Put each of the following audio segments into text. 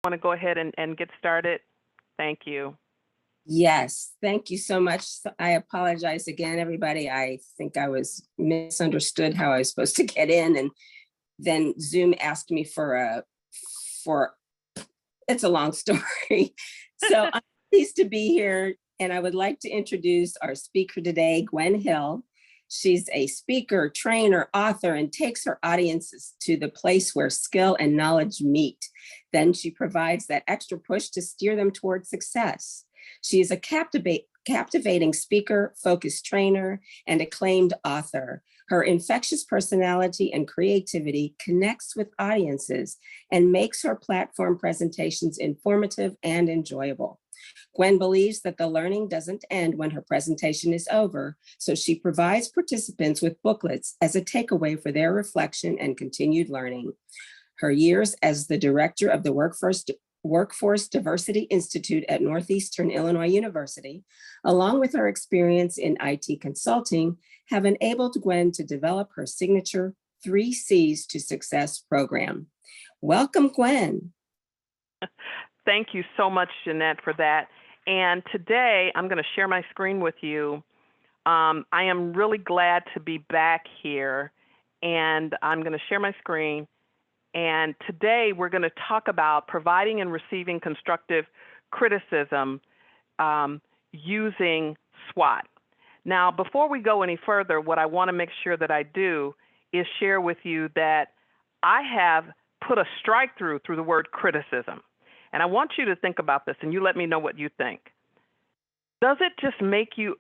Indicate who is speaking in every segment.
Speaker 1: Want to go ahead and get started? Thank you.
Speaker 2: Yes, thank you so much. I apologize again, everybody. I think I was misunderstood how I was supposed to get in, and then Zoom asked me for it's a long story. So I'm pleased to be here, and I would like to introduce our speaker today, Gwen Hill. She's a speaker, trainer, author, and takes her audiences to the place where skill and knowledge meet. Then she provides that extra push to steer them towards success. She is a captivating speaker, focused trainer, and acclaimed author. Her infectious personality and creativity connects with audiences and makes her platform presentations informative and enjoyable. Gwen believes that the learning doesn't end when her presentation is over, so she provides participants with booklets as a takeaway for their reflection and continued learning. Her years as the director of the Workforce Diversity Institute at Northeastern Illinois University, along with her experience in IT consulting, have enabled Gwen to develop her signature 3 C's to Success program. Welcome, Gwen.
Speaker 1: Thank you so much, Jeanette, for that. And today I'm going to share my screen with you. I am really glad to be back here, and I'm going to share my screen. And today we're going to talk about providing and receiving constructive criticism using SWOT. Now, before we go any further, what I want to make sure that I do is share with you that I have put a strike through the word criticism. And I want you to think about this, and you let me know what you think. Does it just make you,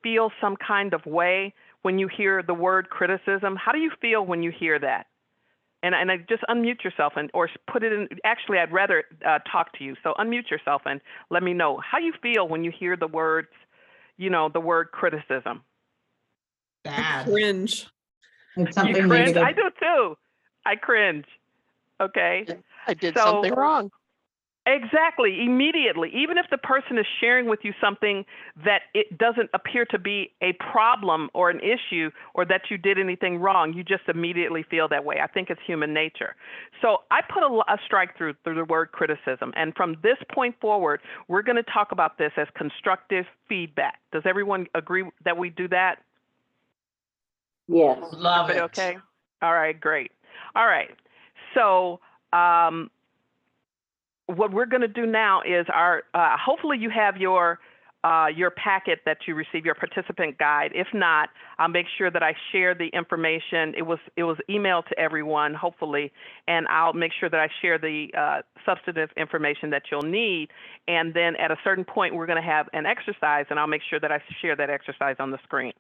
Speaker 1: feel some kind of way when you hear the word criticism? How do you feel when you hear that? And I just unmute yourself or put it in. Actually, I'd rather talk to you. So unmute yourself and let me know how you feel when you hear the words, the word criticism.
Speaker 3: Bad.
Speaker 4: I cringe.
Speaker 3: It's something
Speaker 1: You cringe?
Speaker 3: negative.
Speaker 1: I do too. I cringe. Okay.
Speaker 4: I did something wrong.
Speaker 1: Exactly, immediately. Even if the person is sharing with you something that it doesn't appear to be a problem or an issue or that you did anything wrong, you just immediately feel that way. I think it's human nature. So I put a strike through the word criticism. And from this point forward, we're going to talk about this as constructive feedback. Does everyone agree that we do that?
Speaker 2: Yes.
Speaker 3: Love it.
Speaker 1: Okay. All right, great. All right. So, what we're going to do now is hopefully you have your packet that you receive, your participant guide. If not, I'll make sure that I share the information. It was emailed to everyone, hopefully, and I'll make sure that I share the substantive information that you'll need. And then at a certain point, we're going to have an exercise, and I'll make sure that I share that exercise on the screen.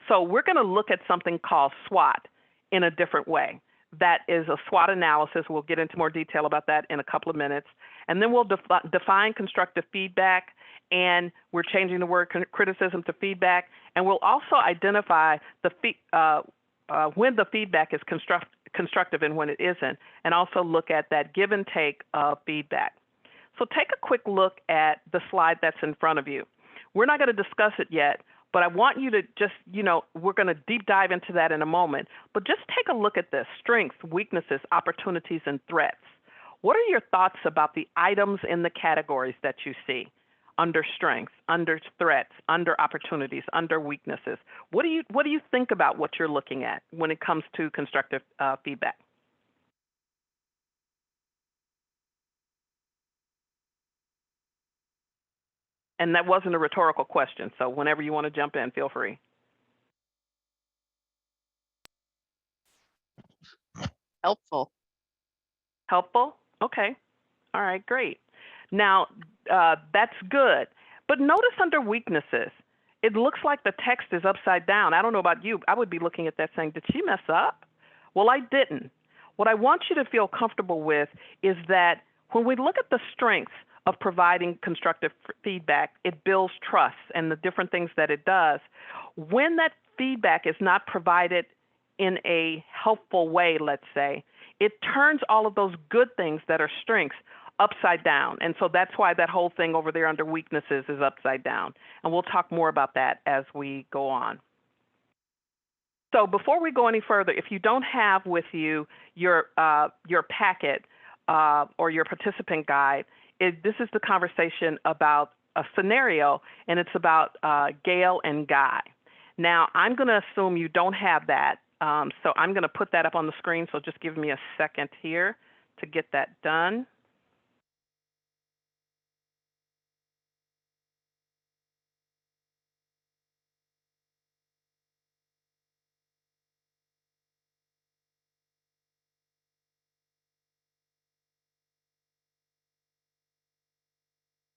Speaker 1: So we're going to look at something called SWOT in a different way. That is a SWOT analysis. We'll get into more detail about that in a couple of minutes. And then we'll define constructive feedback, and we're changing the word criticism to feedback. And we'll also identify when the feedback is constructive and when it isn't, and also look at that give and take of feedback. So take a quick look at the slide that's in front of you. We're not going to discuss it yet, but I want you to just, we're going to deep dive into that in a moment. But just take a look at this: strengths, weaknesses, opportunities, and threats. What are your thoughts about the items in the categories that you see under strengths, under threats, under opportunities, under weaknesses? What do you think about what you're looking at when it comes to constructive feedback? And that wasn't a rhetorical question, so whenever you want to jump in, feel free.
Speaker 4: Helpful.
Speaker 1: Helpful? Okay. All right, great. Now, that's good. But notice under weaknesses, it looks like the text is upside down. I don't know about you. I would be looking at that saying, did she mess up? Well, I didn't. What I want you to feel comfortable with is that when we look at the strengths of providing constructive feedback, it builds trust and the different things that it does. When that feedback is not provided in a helpful way, let's say, it turns all of those good things that are strengths upside down. And so that's why that whole thing over there under weaknesses is upside down. And we'll talk more about that as we go on. So before we go any further, if you don't have with you your packet, or your participant guide, this is the conversation about a scenario, and it's about Gail and Guy. Now, I'm going to assume you don't have that, so I'm going to put that up on the screen, so just give me a second here to get that done.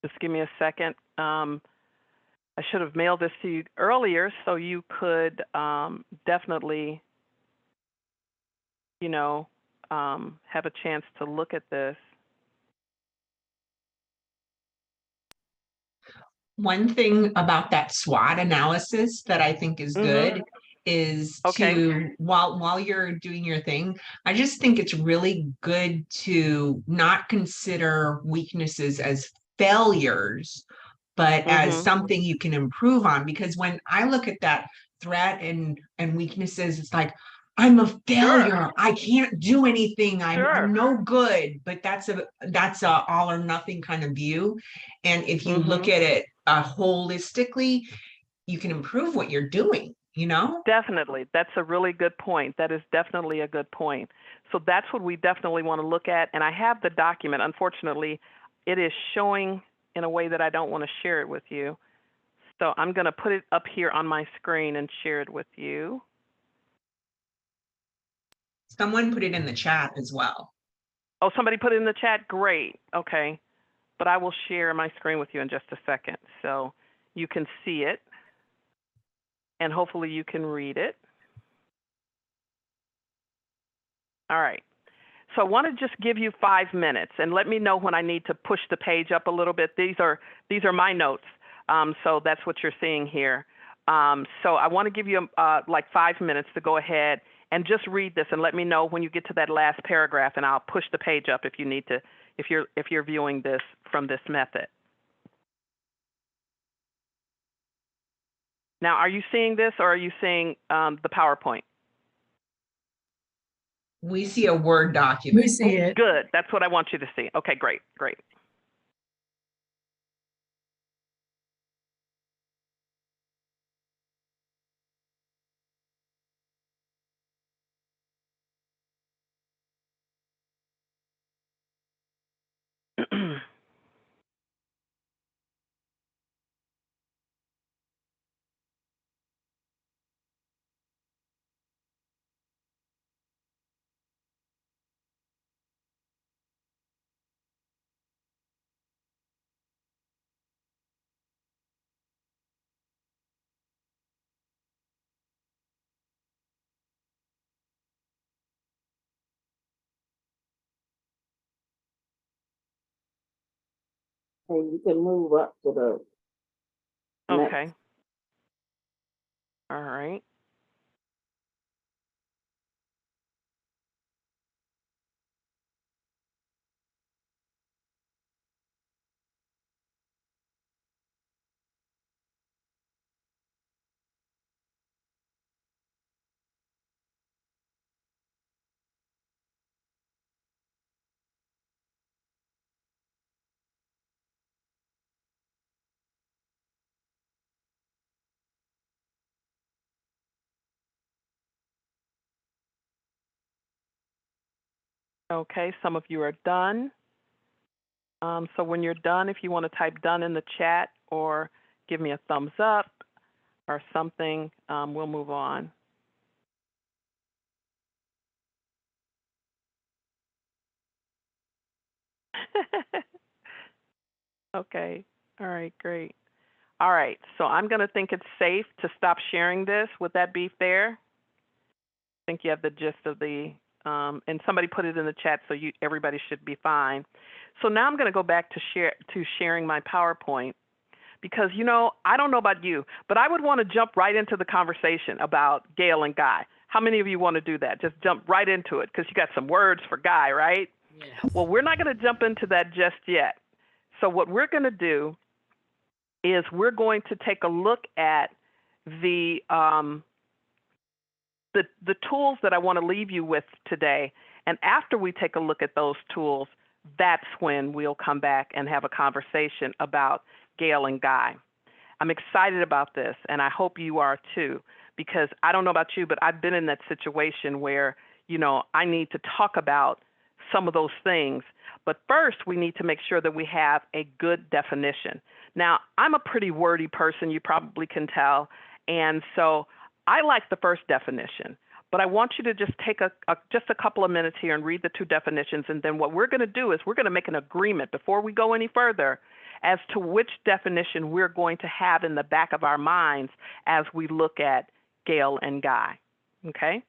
Speaker 1: Just give me a second. I should have mailed this to you earlier so you could definitely, you know, have a chance to look at this.
Speaker 5: One thing about that SWOT analysis that I think is good is
Speaker 1: Okay.
Speaker 5: to, while you're doing your thing, I just think it's really good to not consider weaknesses as failures, but as something you can improve on. Because when I look at that threat and weaknesses, it's like, I'm a failure.
Speaker 1: Sure.
Speaker 5: I can't do anything. I'm
Speaker 1: Sure.
Speaker 5: no good. But that's a all or nothing kind of view. And if you look at it holistically, you can improve what you're doing, you know?
Speaker 1: Definitely. That's a really good point. That is definitely a good point. So that's what we definitely want to look at. And I have the document. Unfortunately, it is showing in a way that I don't want to share it with you. So I'm going to put it up here on my screen and share it with you.
Speaker 5: Someone put it in the chat as well.
Speaker 1: Oh, somebody put it in the chat? Great. Okay. But I will share my screen with you in just a second so you can see it and hopefully you can read it. All right. So I want to just give you 5 minutes and let me know when I need to push the page up a little bit. These are my notes. So that's what you're seeing here. So I want to give you like 5 minutes to go ahead and just read this and let me know when you get to that last paragraph, and I'll push the page up if you need to, if you're viewing this from this method. Now, are you seeing this or are you seeing the PowerPoint?
Speaker 5: We see a Word document.
Speaker 3: We see it.
Speaker 1: Good. That's what I want you to see. Okay, great, great.
Speaker 6: Hey, you can move up to the next.
Speaker 1: Okay. All right. Okay, some of you are done. So when you're done, if you want to type done in the chat or give me a thumbs up or something, we'll move on. Okay, all right, great. All right, so I'm going to think it's safe to stop sharing this. Would that be fair? I think you have the gist of the, and somebody put it in the chat, so everybody should be fine. So now I'm going to go back to sharing my PowerPoint because, you know, I don't know about you, but I would want to jump right into the conversation about Gail and Guy. How many of you want to do that? Just jump right into it because you got some words for Guy, right?
Speaker 4: Yes.
Speaker 1: Well, we're not going to jump into that just yet. So what we're going to do is we're going to take a look at the tools that I want to leave you with today. And after we take a look at those tools, that's when we'll come back and have a conversation about Gail and Guy. I'm excited about this, and I hope you are too, because I don't know about you, but I've been in that situation where, you know, I need to talk about some of those things. But first, we need to make sure that we have a good definition. Now, I'm a pretty wordy person, you probably can tell, and so I like the first definition. But I want you to just take just a couple of minutes here and read the two definitions, and then what we're going to do is we're going to make an agreement before we go any further as to which definition we're going to have in the back of our minds as we look at Gail and Guy, okay?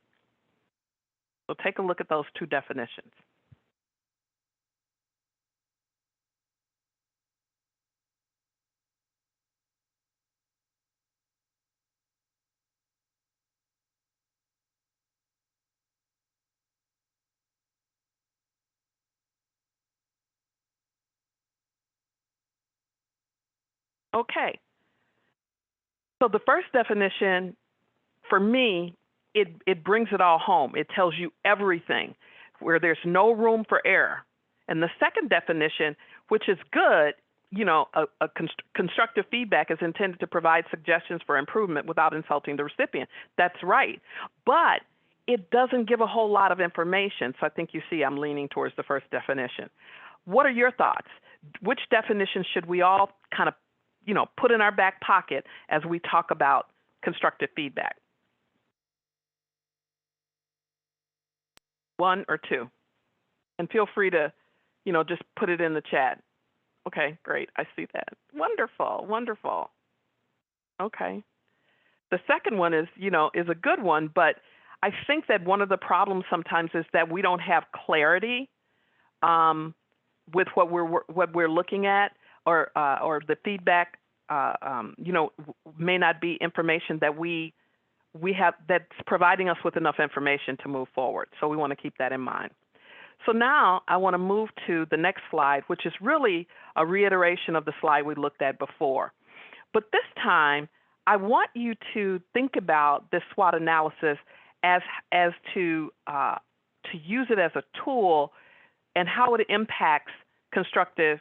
Speaker 1: So take a look at those two definitions. Okay. So the first definition, for me, it brings it all home. It tells you everything, where there's no room for error. And the second definition, which is good, you know, constructive feedback is intended to provide suggestions for improvement without insulting the recipient. That's right. But it doesn't give a whole lot of information. So I think you see I'm leaning towards the first definition. What are your thoughts? Which definition should we all kind of, you know, put in our back pocket as we talk about constructive feedback? One or two? And feel free to, you know, just put it in the chat. Okay, great. I see that. Wonderful, wonderful. Okay. The second one is, you know, is a good one, but I think that one of the problems sometimes is that we don't have clarity with what we're looking at, or the feedback, you know, may not be information that we have that's providing us with enough information to move forward. So we want to keep that in mind. So now I want to move to the next slide, which is really a reiteration of the slide we looked at before. But this time, I want you to think about this SWOT analysis as to use it as a tool and how it impacts constructive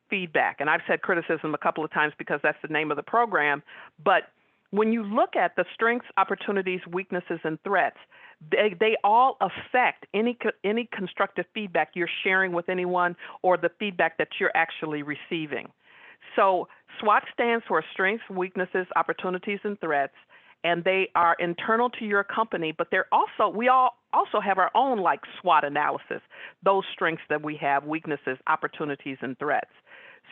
Speaker 1: feedback. And I've said criticism a couple of times because that's the name of the program. But when you look at the strengths, opportunities, weaknesses, and threats, they all affect any constructive feedback you're sharing with anyone or the feedback that you're actually receiving. So SWOT stands for strengths, weaknesses, opportunities, and threats, and they are internal to your company, but they're also, we all also have our own like SWOT analysis, those strengths that we have, weaknesses, opportunities, and threats.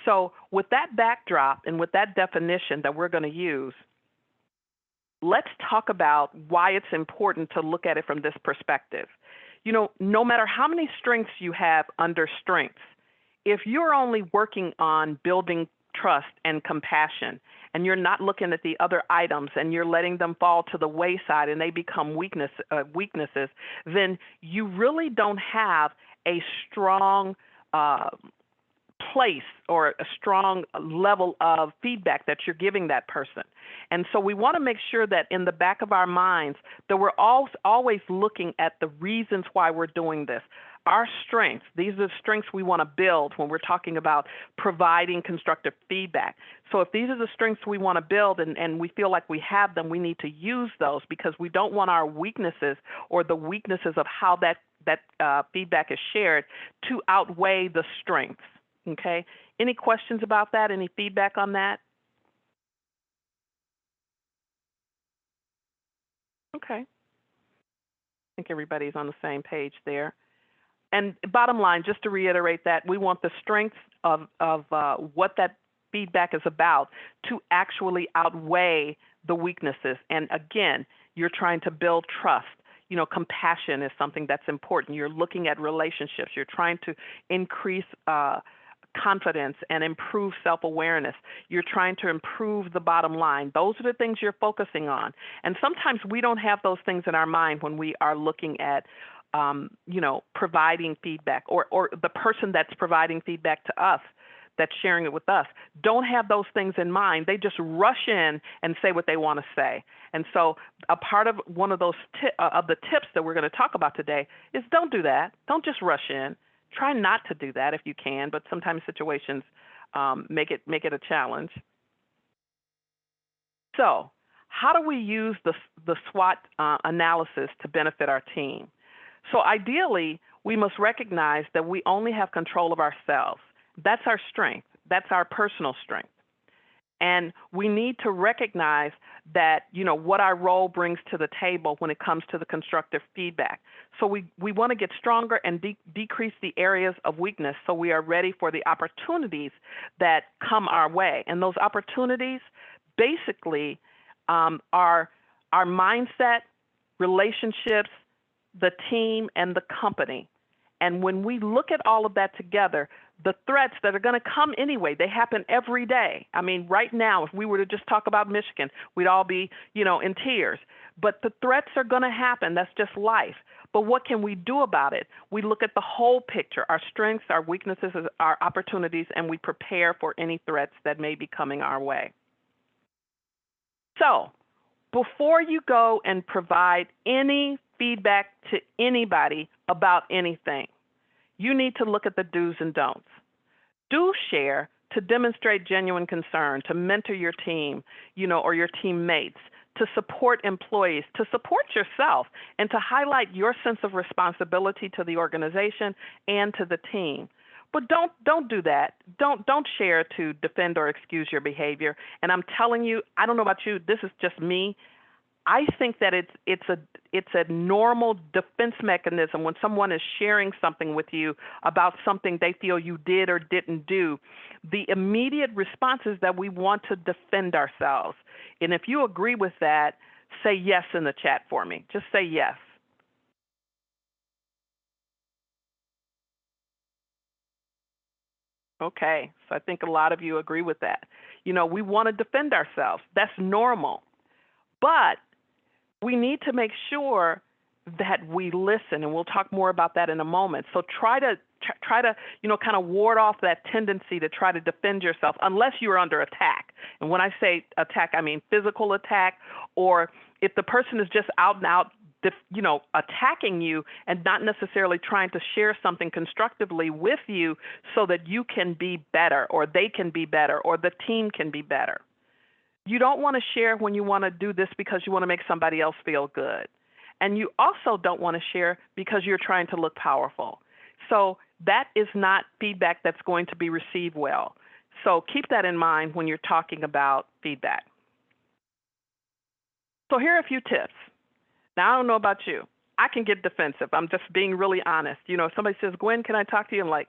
Speaker 1: So with that backdrop and with that definition that we're going to use, let's talk about why it's important to look at it from this perspective. You know, no matter how many strengths you have under strengths, if you're only working on building trust and compassion, and you're not looking at the other items and you're letting them fall to the wayside and they become weaknesses, then you really don't have a strong place or a strong level of feedback that you're giving that person. And so we want to make sure that in the back of our minds that we're always looking at the reasons why we're doing this. Our strengths, these are the strengths we want to build when we're talking about providing constructive feedback. So if these are the strengths we want to build and we feel like we have them, we need to use those because we don't want our weaknesses or the weaknesses of how that feedback is shared to outweigh the strengths. Okay. Any questions about that? Any feedback on that? Okay. I think everybody's on the same page there. And bottom line, just to reiterate that, we want the strengths of what that feedback is about to actually outweigh the weaknesses. And again, you're trying to build trust. You know, compassion is something that's important. You're looking at relationships. You're trying to increase confidence and improve self-awareness. You're trying to improve the bottom line. Those are the things you're focusing on. And sometimes we don't have those things in our mind when we are looking at you know, providing feedback or the person that's providing feedback to us, that's sharing it with us, don't have those things in mind. They just rush in and say what they want to say. And so a part of one of those of the tips that we're going to talk about today is don't do that. Don't just rush in. Try not to do that if you can, but sometimes situations make it a challenge. So, how do we use the SWOT analysis to benefit our team? So ideally, we must recognize that we only have control of ourselves. That's our strength. That's our personal strength. And we need to recognize that, what our role brings to the table when it comes to the constructive feedback. So we want to get stronger and decrease the areas of weakness so we are ready for the opportunities that come our way. And those opportunities basically are our mindset, relationships, the team, and the company. And when we look at all of that together, the threats that are going to come anyway, they happen every day. I mean, right now, if we were to just talk about Michigan, we'd all be, in tears. But the threats are going to happen. That's just life. But what can we do about it? We look at the whole picture, our strengths, our weaknesses, our opportunities, and we prepare for any threats that may be coming our way. So, before you go and provide any feedback to anybody about anything, you need to look at the do's and don'ts. Do share to demonstrate genuine concern, to mentor your team, or your teammates, to support employees, to support yourself, and to highlight your sense of responsibility to the organization and to the team. But don't do that. Don't share to defend or excuse your behavior. And I'm telling you, I don't know about you, this is just me. I think that it's a normal defense mechanism when someone is sharing something with you about something they feel you did or didn't do. The immediate response is that we want to defend ourselves. And if you agree with that, say yes in the chat for me. Just say yes. Okay, so I think a lot of you agree with that. We want to defend ourselves. That's normal. But we need to make sure that we listen, and we'll talk more about that in a moment. So try to kind of ward off that tendency to try to defend yourself unless you're under attack. And when I say attack, I mean physical attack, or if the person is just out and out, attacking you and not necessarily trying to share something constructively with you so that you can be better, or they can be better, or the team can be better. You don't want to share when you want to do this because you want to make somebody else feel good. And you also don't want to share because you're trying to look powerful. So that is not feedback that's going to be received well. So keep that in mind when you're talking about feedback. So here are a few tips. Now, I don't know about you. I can get defensive. I'm just being really honest. If somebody says, Gwen, can I talk to you? I'm like,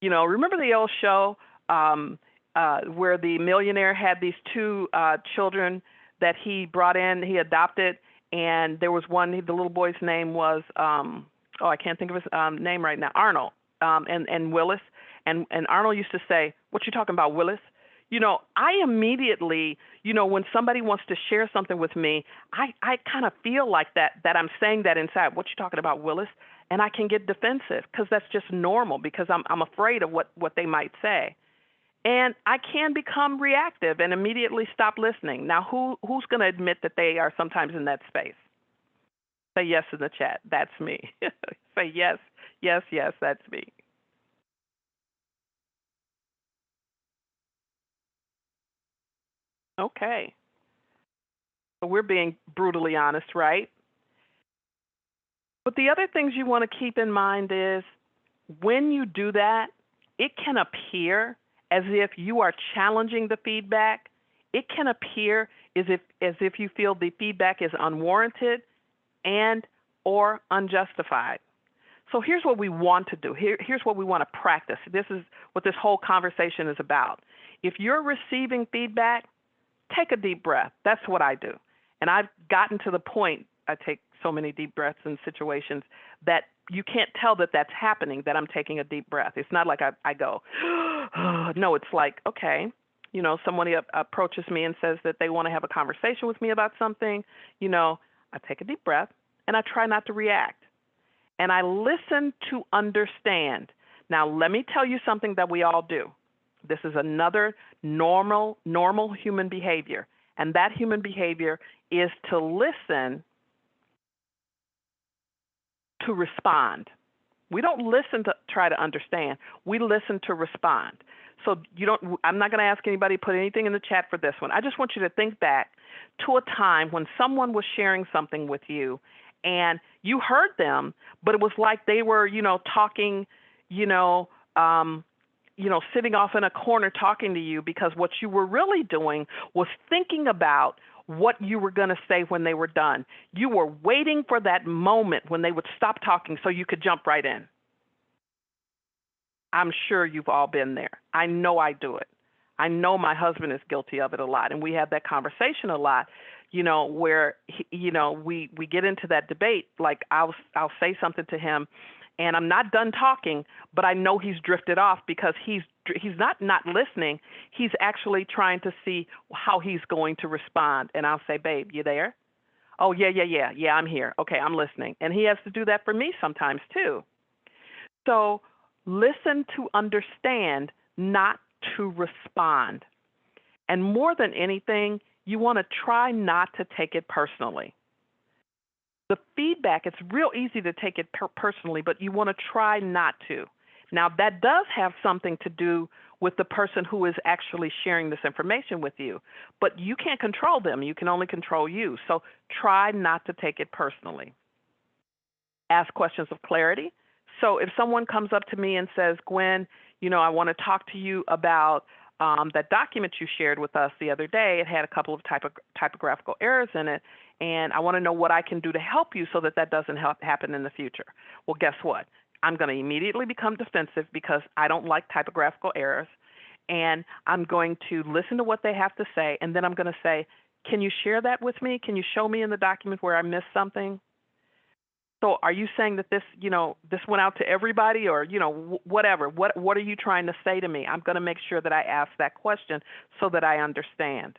Speaker 1: remember the old show where the millionaire had these two children that he brought in, he adopted, and there was one, the little boy's name was, I can't think of his name right now, Arnold, and Willis. And Arnold used to say, what you talking about, Willis? I immediately, when somebody wants to share something with me, I kind of feel like that I'm saying that inside. What you talking about, Willis? And I can get defensive because that's just normal, because I'm afraid of what they might say. And I can become reactive and immediately stop listening. Now, who's going to admit that they are sometimes in that space? Say yes in the chat. That's me. Say yes, yes, yes, that's me. Okay. So we're being brutally honest, right? But the other things you want to keep in mind is when you do that, it can appear as if you are challenging the feedback. It can appear as if you feel the feedback is unwarranted and or unjustified. So here's what we want to do. Here's what we want to practice. This is what this whole conversation is about. If you're receiving feedback, take a deep breath. That's what I do. And I've gotten to the point, I take so many deep breaths in situations that you can't tell that that's happening, that I'm taking a deep breath. It's not like I go, no, it's like, okay, somebody approaches me and says that they want to have a conversation with me about something, I take a deep breath and I try not to react. And I listen to understand. Now, let me tell you something that we all do. This is another normal human behavior. And that human behavior is to listen to respond. We don't listen to try to understand. We listen to respond. So I'm not going to ask anybody to put anything in the chat for this one. I just want you to think back to a time when someone was sharing something with you and you heard them, but it was like they were, talking, sitting off in a corner talking to you, because what you were really doing was thinking about what you were going to say when they were done. You were waiting for that moment when they would stop talking so you could jump right in. I'm sure you've all been there. I know I do it. I know my husband is guilty of it a lot, and we have that conversation a lot, where we get into that debate. Like I'll say something to him, and I'm not done talking, but I know he's drifted off because he's not listening. He's actually trying to see how he's going to respond. And I'll say, babe, you there? Oh, yeah, I'm here. Okay, I'm listening. And he has to do that for me sometimes too. So listen to understand, not to respond. And more than anything, you want to try not to take it personally. The feedback, it's real easy to take it personally, but you want to try not to. Now, that does have something to do with the person who is actually sharing this information with you, but you can't control them. You can only control you. So try not to take it personally. Ask questions of clarity. So if someone comes up to me and says, Gwen, I want to talk to you about that document you shared with us the other day. It had a couple of typographical errors in it, and I want to know what I can do to help you so that doesn't happen in the future. Well, guess what? I'm going to immediately become defensive because I don't like typographical errors, and I'm going to listen to what they have to say, and then I'm going to say, can you share that with me? Can you show me in the document where I missed something? So are you saying that this went out to everybody, or, whatever? What are you trying to say to me? I'm going to make sure that I ask that question so that I understand.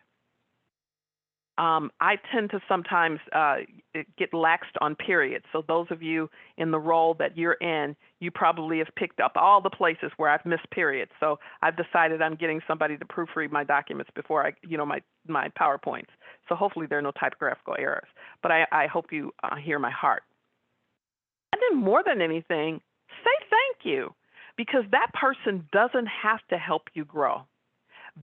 Speaker 1: I tend to sometimes get laxed on periods. So those of you in the role that you're in, you probably have picked up all the places where I've missed periods. So I've decided I'm getting somebody to proofread my documents before my PowerPoints. So hopefully there are no typographical errors. But I hope you hear my heart. And then more than anything, say thank you, because that person doesn't have to help you grow.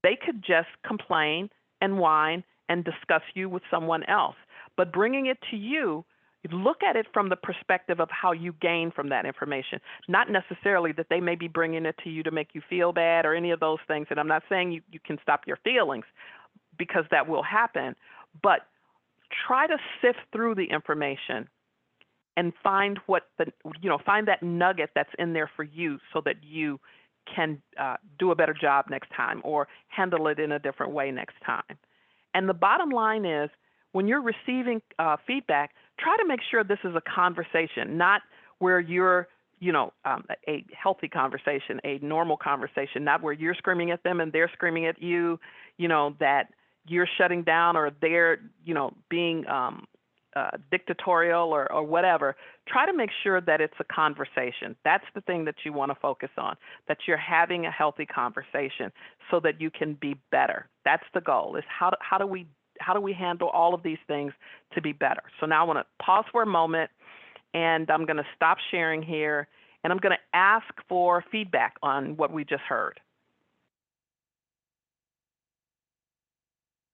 Speaker 1: They could just complain and whine and discuss you with someone else. But bringing it to you, look at it from the perspective of how you gain from that information, not necessarily that they may be bringing it to you to make you feel bad or any of those things. And I'm not saying you can stop your feelings, because that will happen, but try to sift through the information and find find that nugget that's in there for you so that you can do a better job next time or handle it in a different way next time. And the bottom line is, when you're receiving feedback, try to make sure this is a conversation, not where you're, a healthy conversation, a normal conversation, not where you're screaming at them and they're screaming at you, that you're shutting down or they're, being dictatorial or whatever. Try to make sure that it's a conversation. That's the thing that you want to focus on, that you're having a healthy conversation so that you can be better. That's the goal, is how do we handle all of these things to be better. So now I want to pause for a moment, and I'm going to stop sharing here, and I'm going to ask for feedback on what we just heard.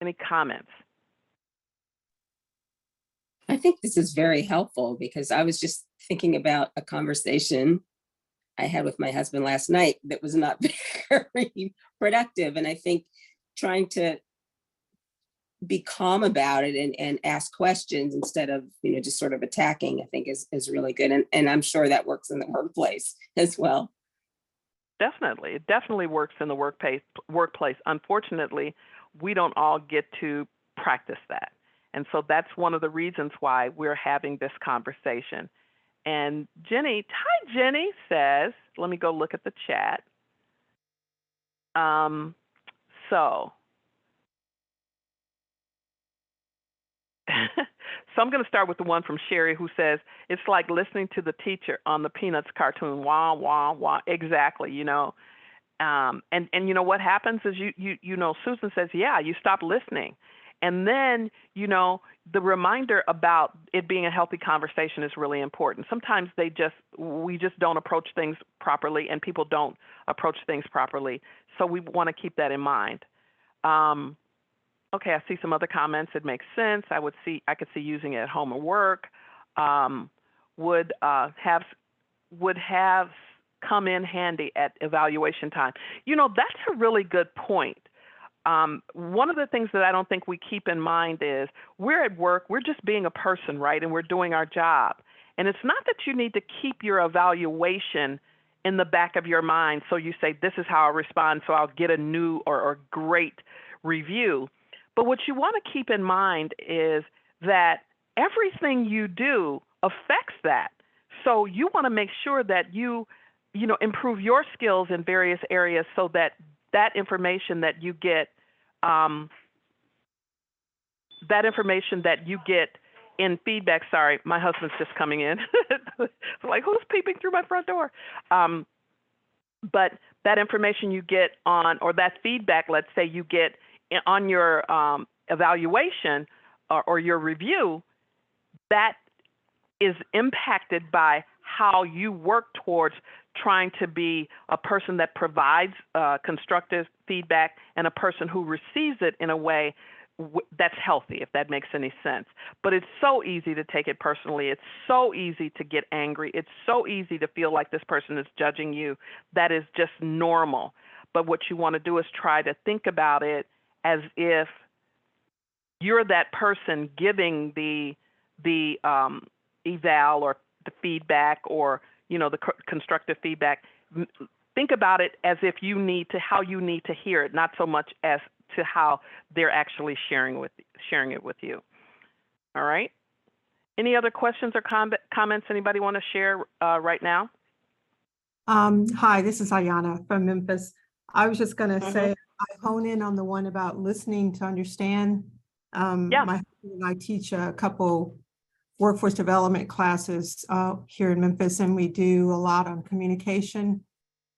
Speaker 1: Any comments?
Speaker 2: I think this is very helpful, because I was just thinking about a conversation I had with my husband last night that was not very productive. And I think trying to be calm about it and ask questions instead of, just sort of attacking, I think is really good. And I'm sure that works in the workplace as well.
Speaker 1: Definitely. It definitely works in the workplace. Unfortunately, we don't all get to practice that. And so that's one of the reasons why we're having this conversation. And Jenny says, let me go look at the chat. So I'm going to start with the one from Sherry, who says, it's like listening to the teacher on the Peanuts cartoon. Wah, wah, wah. Exactly, And what happens is, Susan says, yeah, you stop listening. And then, the reminder about it being a healthy conversation is really important. Sometimes we just don't approach things properly, and people don't approach things properly. So we want to keep that in mind. Okay, I see some other comments. It makes sense. I could see using it at home or work. Would have come in handy at evaluation time. That's a really good point. One of the things that I don't think we keep in mind is we're at work, we're just being a person, right? And we're doing our job. And it's not that you need to keep your evaluation in the back of your mind. So you say, this is how I respond, so I'll get a new or great review. But what you want to keep in mind is that everything you do affects that. So you want to make sure that you improve your skills in various areas so that information that you get, in feedback. Sorry, my husband's just coming in. Like, who's peeping through my front door? But that information you get or that feedback, let's say you get on your evaluation or your review, that is impacted by how you work towards trying to be a person that provides constructive feedback and a person who receives it in a way that's healthy, if that makes any sense. But it's so easy to take it personally. It's so easy to get angry. It's so easy to feel like this person is judging you. That is just normal. But what you want to do is try to think about it as if you're that person giving the eval or the feedback or the constructive feedback. Think about it as if how you need to hear it, not so much as to how they're actually sharing it with you. All right. Any other questions or comments anybody want to share right now?
Speaker 7: Hi, this is Ayana from Memphis. I was just going to say, I hone in on the one about listening to understand. My husband and I teach a couple workforce development classes here in Memphis, and we do a lot on communication.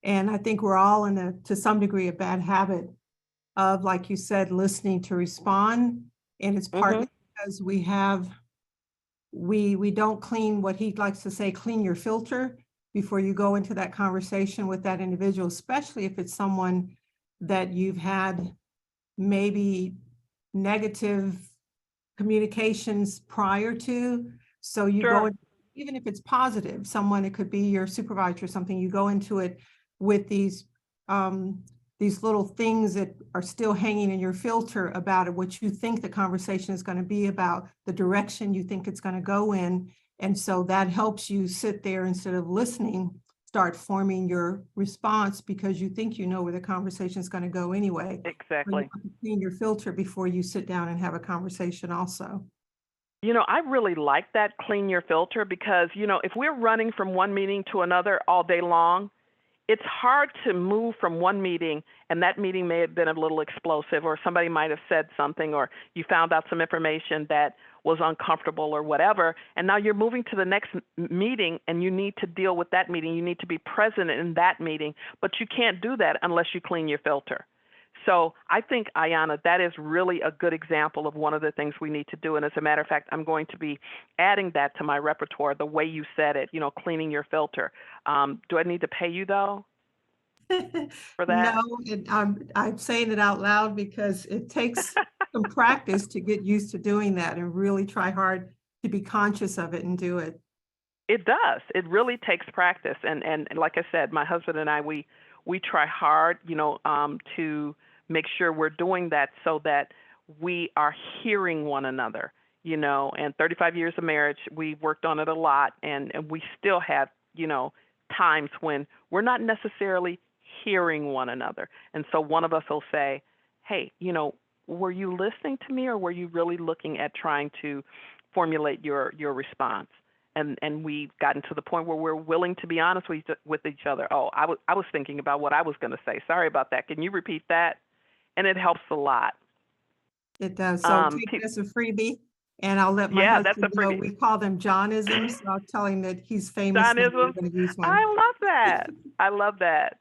Speaker 7: And I think we're all to some degree, a bad habit of, like you said, listening to respond. And it's partly because we don't clean, what he likes to say, clean your filter before you go into that conversation with that individual, especially if it's someone that you've had maybe negative communications prior to. So you go in, even if it's positive, it could be your supervisor or something, you go into it with these little things that are still hanging in your filter about it, what you think the conversation is going to be about, the direction you think it's going to go in. And so that helps you sit there instead of listening, start forming your response because you think you know where the conversation is going to go anyway.
Speaker 1: Exactly.
Speaker 7: You have to clean your filter before you sit down and have a conversation also.
Speaker 1: I really like that clean your filter because, if we're running from one meeting to another all day long, it's hard to move from one meeting and that meeting may have been a little explosive or somebody might have said something or you found out some information that was uncomfortable or whatever. And now you're moving to the next meeting and you need to deal with that meeting. You need to be present in that meeting, but you can't do that unless you clean your filter. So I think, Ayana, that is really a good example of one of the things we need to do. And as a matter of fact, I'm going to be adding that to my repertoire, the way you said it, cleaning your filter. Do I need to pay you, though, for that?
Speaker 7: No, I'm saying it out loud because it takes some practice to get used to doing that and really try hard to be conscious of it and do it.
Speaker 1: It does. It really takes practice. And like I said, my husband and I, we try hard, to make sure we're doing that so that we are hearing one another, and 35 years of marriage, we've worked on it a lot and we still have, times when we're not necessarily hearing one another. And so one of us will say, hey, were you listening to me or were you really looking at trying to formulate your response? And we've gotten to the point where we're willing to be honest with each other. Oh, I was thinking about what I was going to say. Sorry about that. Can you repeat that? And it helps a lot.
Speaker 7: It does. So take it as a freebie, and I'll let my husband know. We call them Johnisms. So I'll tell him that he's famous.
Speaker 1: Johnisms. I love that. I love that.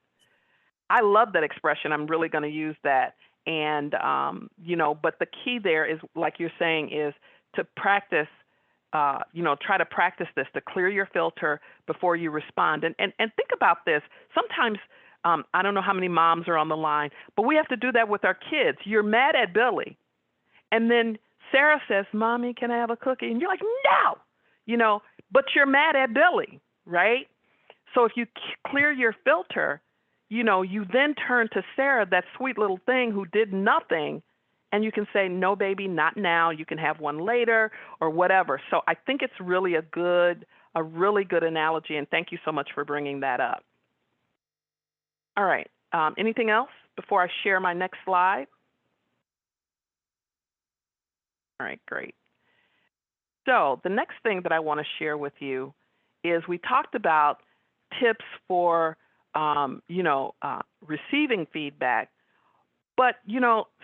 Speaker 1: I love that expression. I'm really going to use that. And, but the key there is, like you're saying, is to practice, try to practice this, to clear your filter before you respond. And think about this. Sometimes, I don't know how many moms are on the line, but we have to do that with our kids. You're mad at Billy. And then Sarah says, Mommy, can I have a cookie? And you're like, no, but you're mad at Billy, right? So if you clear your filter, you then turn to Sarah, that sweet little thing who did nothing, and you can say, no, baby, not now. You can have one later or whatever. So I think it's really a really good analogy, and thank you so much for bringing that up. All right. Anything else before I share my next slide? All right, great. So the next thing that I want to share with you is we talked about tips for, receiving feedback, but,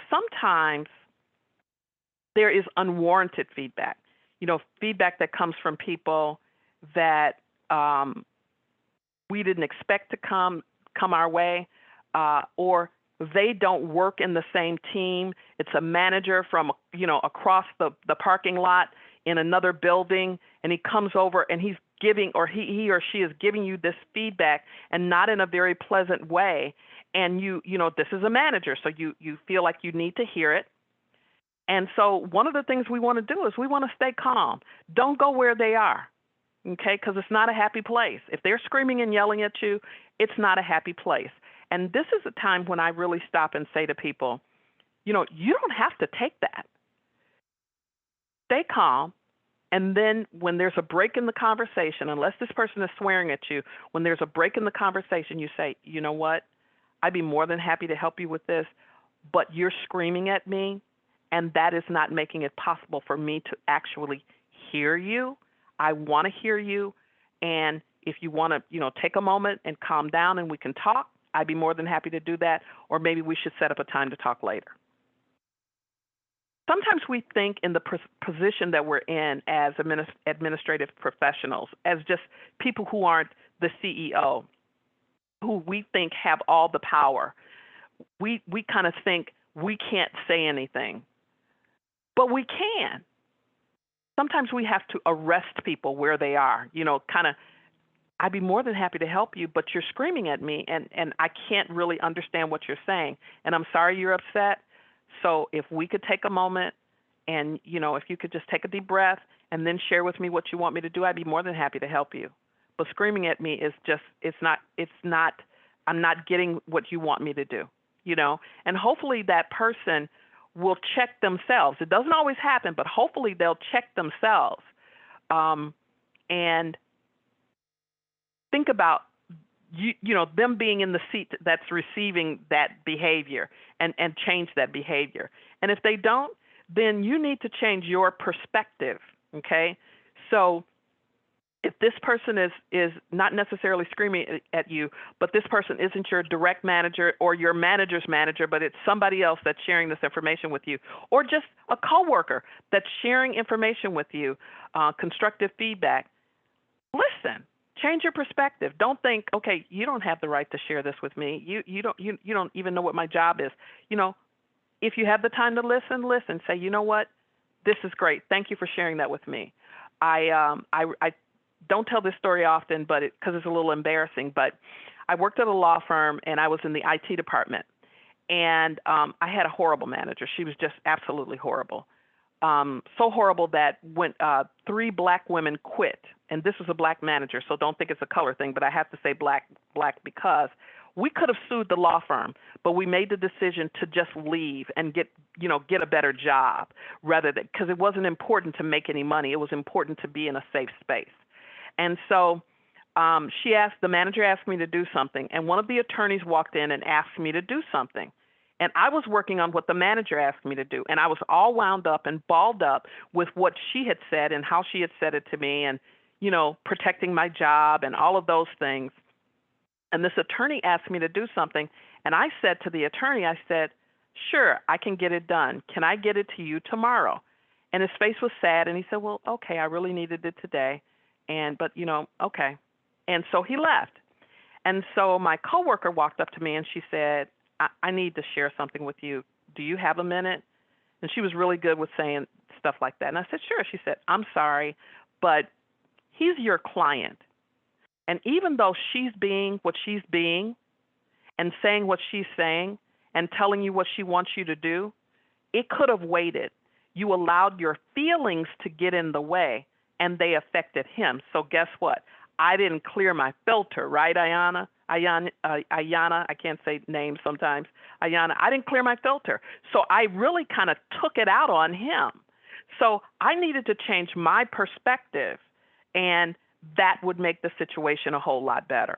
Speaker 1: sometimes there is unwarranted feedback, feedback that comes from people that we didn't expect to come our way, or they don't work in the same team. It's a manager from, across the parking lot in another building, and he comes over and he's giving, or he or she is giving you this feedback, and not in a very pleasant way. And this is a manager, so you feel like you need to hear it. And so one of the things we want to do is we want to stay calm. Don't go where they are, okay? Because it's not a happy place. If they're screaming and yelling at you, it's not a happy place. And this is a time when I really stop and say to people, you don't have to take that. Stay calm. And then when there's a break in the conversation, unless this person is swearing at you, when there's a break in the conversation, you say, you know what? I'd be more than happy to help you with this, but you're screaming at me, and that is not making it possible for me to actually hear you. I want to hear you. And if you want to, take a moment and calm down and we can talk, I'd be more than happy to do that. Or maybe we should set up a time to talk later. Sometimes we think in the position that we're in as administrative professionals, as just people who aren't the CEO, who we think have all the power. We kind of think we can't say anything, but we can. Sometimes we have to arrest people where they are, I'd be more than happy to help you, but you're screaming at me, and I can't really understand what you're saying. And I'm sorry you're upset. So if we could take a moment and, if you could just take a deep breath and then share with me what you want me to do, I'd be more than happy to help you. But screaming at me is just, I'm not getting what you want me to do, And hopefully that person will check themselves. It doesn't always happen, but hopefully they'll check themselves and think about them being in the seat that's receiving that behavior and change that behavior. And if they don't, then you need to change your perspective, okay? So if this person is not necessarily screaming at you, but this person isn't your direct manager or your manager's manager, but it's somebody else that's sharing this information with you, or just a coworker that's sharing information with you, constructive feedback, listen. Change your perspective. Don't think, okay, you don't have the right to share this with me. You don't even know what my job is. If you have the time to listen. Say, you know what, this is great. Thank you for sharing that with me. I don't tell this story often, but because it's a little embarrassing. But I worked at a law firm, and I was in the IT department, and I had a horrible manager. She was just absolutely horrible. So horrible that when 3 black women quit, and this was a black manager, so don't think it's a color thing, but I have to say black because we could have sued the law firm, but we made the decision to just leave and get a better job rather than, because it wasn't important to make any money. It was important to be in a safe space. And so the manager asked me to do something, and one of the attorneys walked in and asked me to do something. And I was working on what the manager asked me to do. And I was all wound up and balled up with what she had said and how she had said it to me and, protecting my job and all of those things. And this attorney asked me to do something. And I said to the attorney, I said, sure, I can get it done. Can I get it to you tomorrow? And his face was sad. And he said, well, okay, I really needed it today. But okay. And so he left. And so my coworker walked up to me and she said, I need to share something with you. do you have a minute? And she was really good with saying stuff like that. And I said, sure. She said, I'm sorry, but he's your client. And even though she's being what she's being and saying what she's saying and telling you what she wants you to do, it could have waited. You allowed your feelings to get in the way and they affected him. So guess what? I didn't clear my filter, right, Ayana? Ayana, I can't say names sometimes. Ayana, I didn't clear my filter. So I really kind of took it out on him. So I needed to change my perspective, and that would make the situation a whole lot better.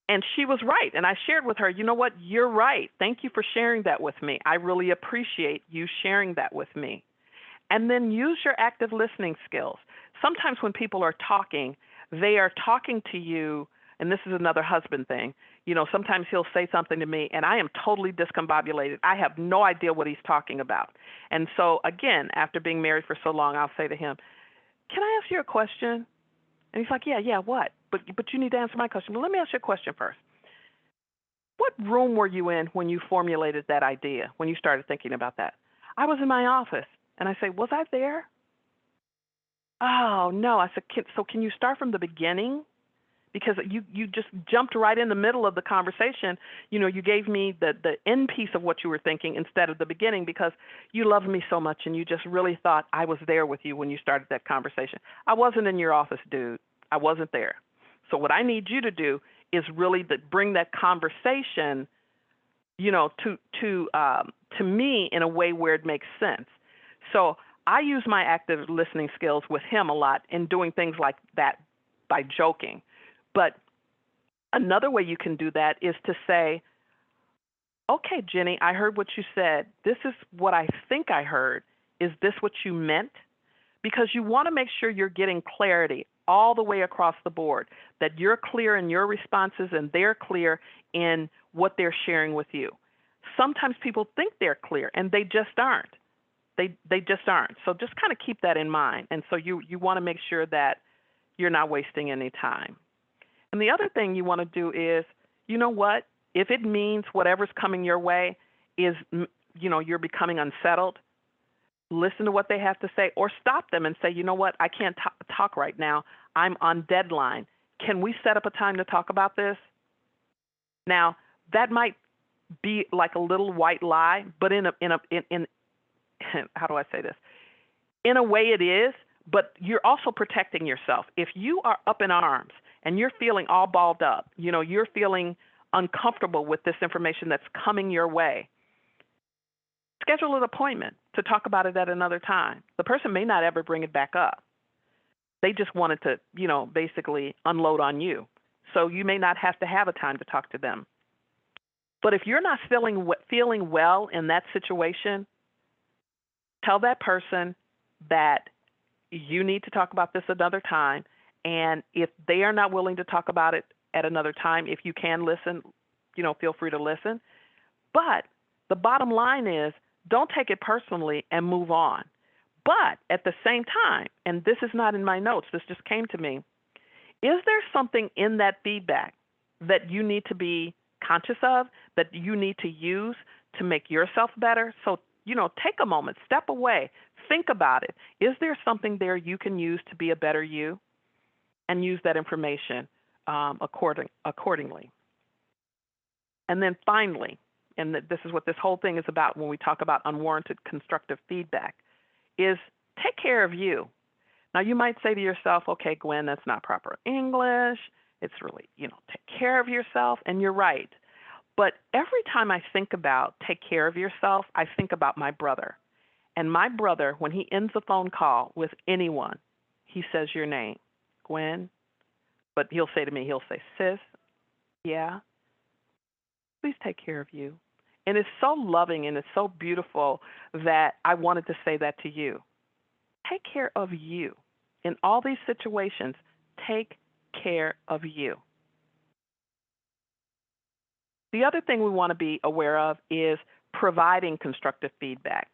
Speaker 1: And she was right. And I shared with her, you know what? You're right. Thank you for sharing that with me. I really appreciate you sharing that with me. And then use your active listening skills. Sometimes when people are talking, they are talking to you, and this is another husband thing. You know, sometimes he'll say something to me, and I am totally discombobulated. I have no idea what he's talking about. And so, again, after being married for so long, I'll say to him, can I ask you a question? And he's like, yeah, what? But you need to answer my question. Well, let me ask you a question first. What room were you in when you formulated that idea, when you started thinking about that? I was in my office. And I say, was I there? Oh, no. I said, so can you start from the beginning? Because you just jumped right in the middle of the conversation. You know, you gave me the end piece of what you were thinking instead of the beginning because you loved me so much and you just really thought I was there with you when you started that conversation. I wasn't in your office, dude. I wasn't there. So what I need you to do is really bring that conversation, you know, to me in a way where it makes sense. So I use my active listening skills with him a lot in doing things like that by joking. But another way you can do that is to say, okay, Jenny, I heard what you said. This is what I think I heard. Is this what you meant? Because you want to make sure you're getting clarity all the way across the board, that you're clear in your responses and they're clear in what they're sharing with you. Sometimes people think they're clear and they just aren't. They just aren't. So just kind of keep that in mind. And so you want to make sure that you're not wasting any time. And the other thing you want to do is, you know what? If it means whatever's coming your way is, you know, you're becoming unsettled, listen to what they have to say or stop them and say, you know what? I can't talk right now. I'm on deadline. Can we set up a time to talk about this? Now, that might be like a little white lie, but in how do I say this? In a way it is, but you're also protecting yourself. If you are up in arms and you're feeling all balled up, you know, you're feeling uncomfortable with this information that's coming your way, schedule an appointment to talk about it at another time. The person may not ever bring it back up. They just wanted to, you know, basically unload on you. So you may not have to have a time to talk to them. But if you're not feeling well in that situation, tell that person that you need to talk about this another time. And if they are not willing to talk about it at another time, if you can listen, you know, feel free to listen. But the bottom line is don't take it personally and move on. But at the same time, and this is not in my notes, this just came to me, is there something in that feedback that you need to be conscious of, that you need to use to make yourself better? So, you know, take a moment, step away, think about it. Is there something there you can use to be a better you? And use that information accordingly. And then finally, and this is what this whole thing is about when we talk about unwarranted constructive feedback, is take care of you. Now, you might say to yourself, okay, Gwen, that's not proper English. It's really, you know, take care of yourself. And you're right. But every time I think about take care of yourself, I think about my brother. And my brother, when he ends a phone call with anyone, he says your name, Gwen. But he'll say to me, he'll say, sis, yeah, please take care of you. And it's so loving and it's so beautiful that I wanted to say that to you. Take care of you. In all these situations, take care of you. The other thing we want to be aware of is providing constructive feedback.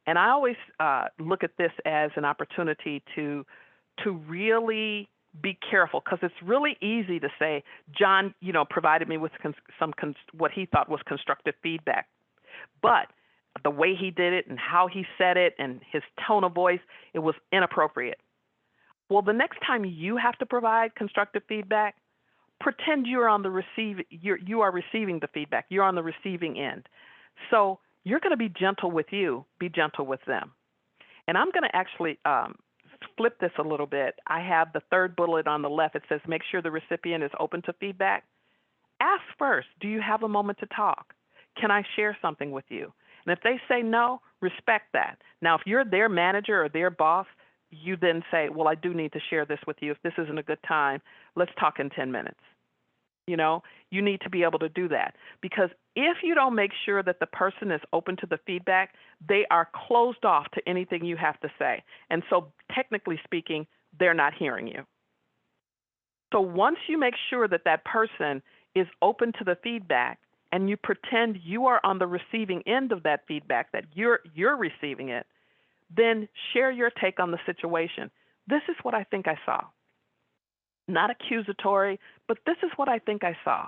Speaker 1: And I always look at this as an opportunity to really be careful, because it's really easy to say, John, you know, provided me with what he thought was constructive feedback. But the way he did it and how he said it and his tone of voice, it was inappropriate. Well, the next time you have to provide constructive feedback, pretend you are receiving the feedback. You're on the receiving end. So you're going to be gentle with you, be gentle with them. And I'm going to actually flip this a little bit. I have the third bullet on the left. It says, make sure the recipient is open to feedback. Ask first, do you have a moment to talk? Can I share something with you? And if they say no, respect that. Now, if you're their manager or their boss, you then say, well, I do need to share this with you. If this isn't a good time, let's talk in 10 minutes. You know, you need to be able to do that, because if you don't make sure that the person is open to the feedback, they are closed off to anything you have to say. And so technically speaking, they're not hearing you. So once you make sure that that person is open to the feedback and you pretend you are on the receiving end of that feedback, that you're receiving it, then share your take on the situation. This is what I think I saw. Not accusatory, but this is what I think I saw.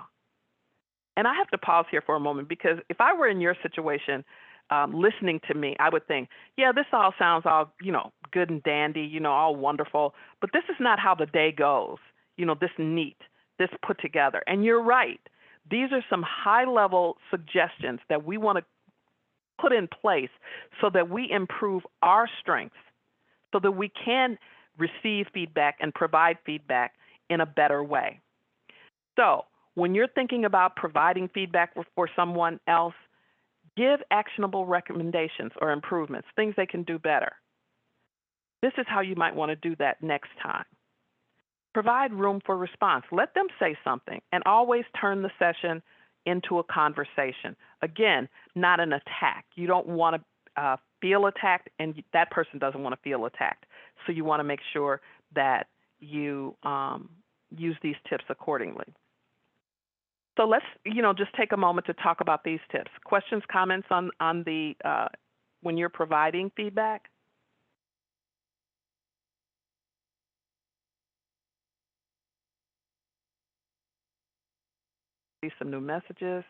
Speaker 1: And I have to pause here for a moment, because if I were in your situation, listening to me, I would think, yeah, this all sounds all, good and dandy, all wonderful, but this is not how the day goes, this neat, this put together. And you're right. These are some high-level suggestions that we want to put in place so that we improve our strengths, so that we can receive feedback and provide feedback in a better way. So when you're thinking about providing feedback for someone else, give actionable recommendations or improvements, things they can do better. This is how you might want to do that next time. Provide room for response. Let them say something, and always turn the session into a conversation. Again, not an attack. You don't want to feel attacked, and that person doesn't want to feel attacked. So you want to make sure that you use these tips accordingly. So let's, just take a moment to talk about these tips. Questions, comments on the when you're providing feedback? See some new messages.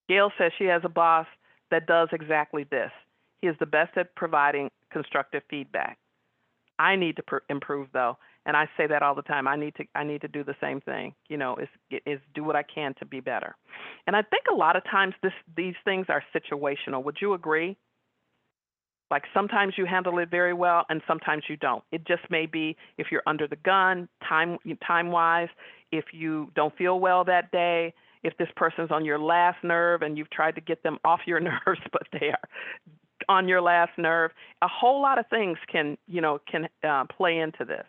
Speaker 1: Gail says she has a boss that does exactly this. He is the best at providing constructive feedback. I need to improve, though, and I say that all the time. I need to do the same thing. Is do what I can to be better. And I think a lot of times these things are situational. Would you agree? Like sometimes you handle it very well, and sometimes you don't. It just may be if you're under the gun, time-wise, if you don't feel well that day, if this person's on your last nerve and you've tried to get them off your nerves, but they are on your last nerve. A whole lot of things can play into this.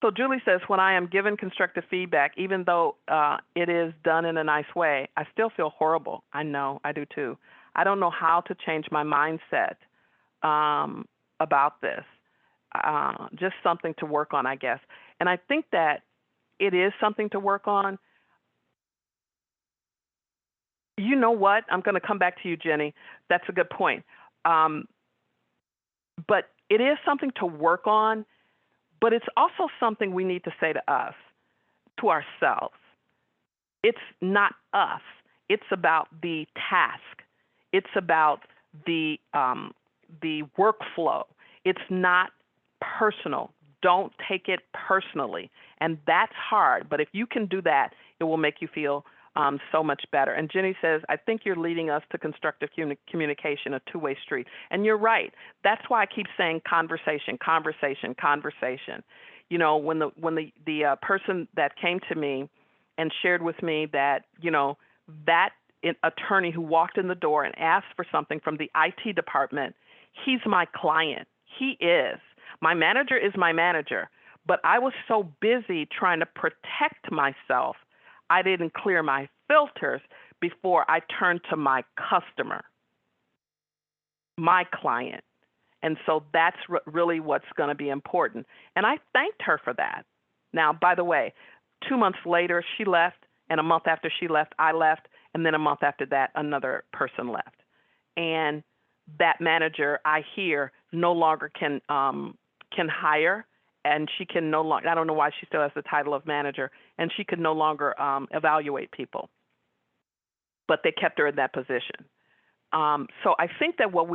Speaker 1: So Julie says, when I am given constructive feedback, even though it is done in a nice way, I still feel horrible. I know, I do too. I don't know how to change my mindset about this. Just something to work on, I guess. And I think that it is something to work on. You know what? I'm going to come back to you, Jenny. That's a good point. But it is something to work on, but it's also something we need to say to us, to ourselves. It's not us. It's about the task. It's about the workflow. It's not personal. Don't take it personally. And that's hard. But if you can do that, it will make you feel so much better. And Jenny says, I think you're leading us to constructive communication, a two-way street. And you're right. That's why I keep saying conversation, conversation, conversation. When the person that came to me and shared with me that, that attorney who walked in the door and asked for something from the IT department, he's my client. He is. My manager is my manager. But I was so busy trying to protect myself, I didn't clear my filters before I turned to my customer, my client. And so that's really what's going to be important. And I thanked her for that. Now, by the way, 2 months later, she left, and a month after she left, I left, and then a month after that, another person left. And that manager, I hear, no longer can hire and she can no longer, I don't know why she still has the title of manager, and she could no longer evaluate people. But they kept her in that position. So I think that what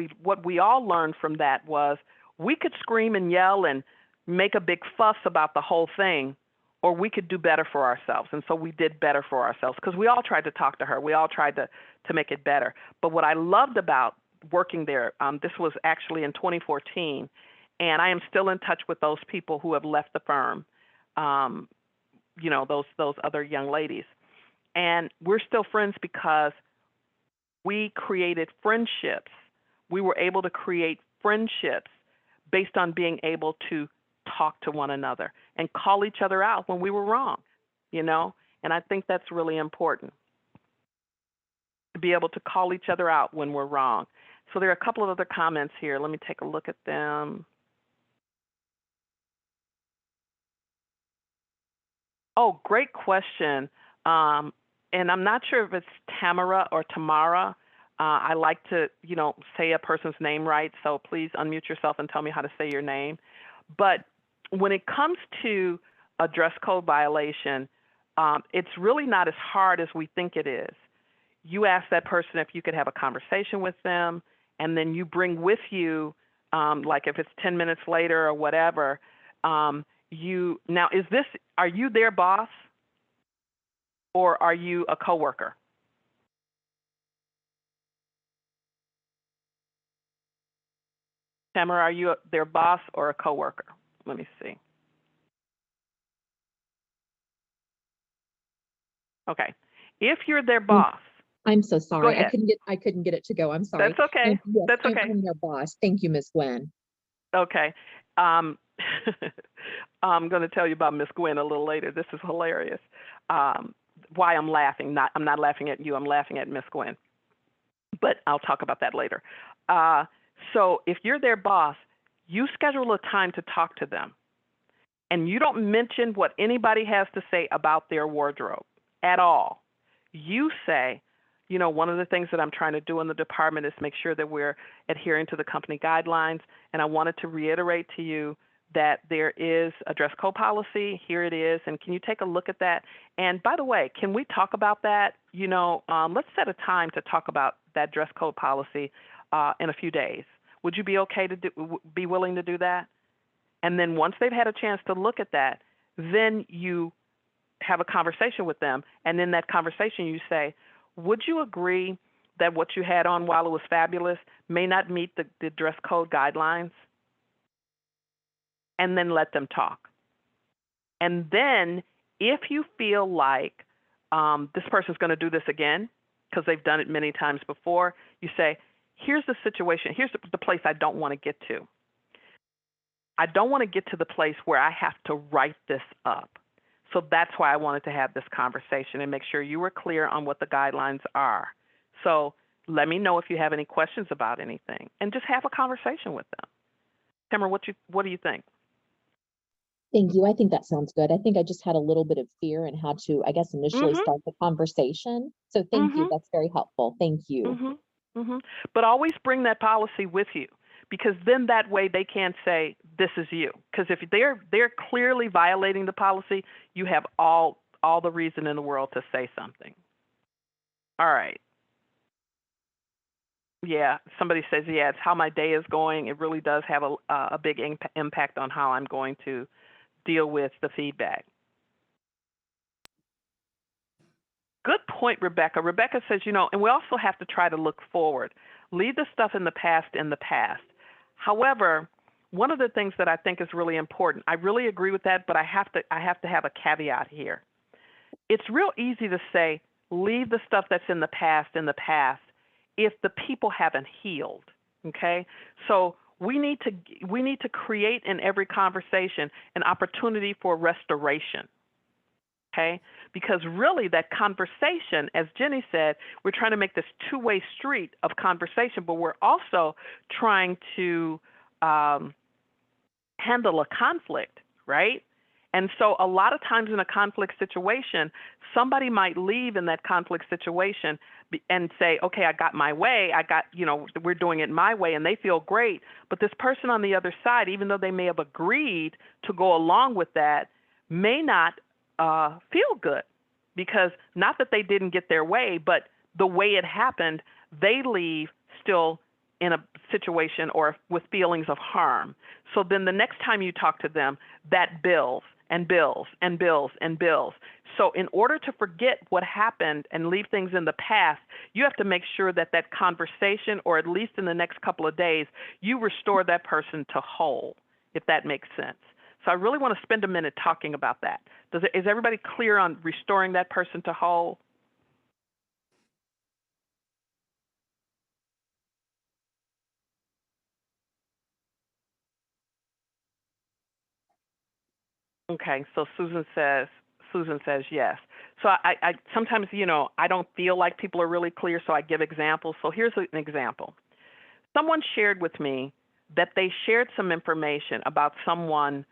Speaker 1: we all learned from that was we could scream and yell and make a big fuss about the whole thing, or we could do better for ourselves. And so we did better for ourselves because we all tried to talk to her. We all tried to make it better. But what I loved about working there, this was actually in 2014, and I am still in touch with those people who have left the firm, you know, those other young ladies. And we're still friends because we created friendships. We were able to create friendships based on being able to talk to one another and call each other out when we were wrong, you know? And I think that's really important, to be able to call each other out when we're wrong. So there are a couple of other comments here. Let me take a look at them. Oh, great question. And I'm not sure if it's Tamara or Tamara. I like to, you know, say a person's name right. So please unmute yourself and tell me how to say your name. But when it comes to a dress code violation, it's really not as hard as we think it is. You ask that person if you could have a conversation with them, and then you bring with you, like if it's 10 minutes later or whatever, are you their boss or are you a coworker? Tamara, are you their boss or a coworker? Let me see. Okay. If you're their boss,
Speaker 8: I'm so sorry.
Speaker 1: ahead.
Speaker 8: I couldn't get it to go. I'm sorry.
Speaker 1: That's okay.
Speaker 8: Yes,
Speaker 1: That's okay.
Speaker 8: I'm their boss. Thank you, Miss Gwen.
Speaker 1: Okay. I'm going to tell you about Miss Gwen a little later. This is hilarious. Why I'm laughing. I'm not laughing at you. I'm laughing at Miss Gwen. But I'll talk about that later. So if you're their boss, you schedule a time to talk to them. And you don't mention what anybody has to say about their wardrobe at all. You say, you know, one of the things that I'm trying to do in the department is make sure that we're adhering to the company guidelines. And I wanted to reiterate to you that there is a dress code policy. Here it is. And can you take a look at that? And by the way, can we talk about that? You know, let's set a time to talk about that dress code policy in a few days. Would you be okay to be willing to do that? And then once they've had a chance to look at that, then you have a conversation with them. And in that conversation, you say, would you agree that what you had on while it was fabulous may not meet the dress code guidelines? And then let them talk. And then if you feel like this person's going to do this again, because they've done it many times before, you say, here's the situation. Here's the place I don't want to get to. I don't want to get to the place where I have to write this up. So that's why I wanted to have this conversation and make sure you were clear on what the guidelines are. So let me know if you have any questions about anything and just have a conversation with them. Tamara, what do you think?
Speaker 8: Thank you. I think that sounds good. I think I just had a little bit of fear in how to, I guess, initially start the conversation. So thank you. That's very helpful. Thank you.
Speaker 1: But always bring that policy with you, because then that way they can't say, this is you. Because if they're clearly violating the policy, you have all the reason in the world to say something. All right. Yeah, somebody says, yeah, it's how my day is going. It really does have a big impact on how I'm going to deal with the feedback. Good point, Rebecca. Rebecca says, you know, and we also have to try to look forward. Leave the stuff in the past in the past. However, one of the things that I think is really important, I really agree with that, but I have to have a caveat here. It's real easy to say, leave the stuff that's in the past if the people haven't healed, okay? So we need to create in every conversation an opportunity for restoration, okay? Because really that conversation, as Jenny said, we're trying to make this two-way street of conversation, but we're also trying to handle a conflict, right? And so a lot of times in a conflict situation, somebody might leave in that conflict situation and say, okay, I got my way. We're doing it my way, and they feel great. But this person on the other side, even though they may have agreed to go along with that, may not feel good, because not that they didn't get their way, but the way it happened, they leave still in a situation or with feelings of harm. So then the next time you talk to them, that builds and builds and builds and builds. So in order to forget what happened and leave things in the past, you have to make sure that that conversation, or at least in the next couple of days, you restore that person to whole, if that makes sense. So I really want to spend a minute talking about that. Is everybody clear on restoring that person to whole? Okay, so Susan says yes. So I sometimes, I don't feel like people are really clear, so I give examples. So here's an example. Someone shared with me that they shared some information about someone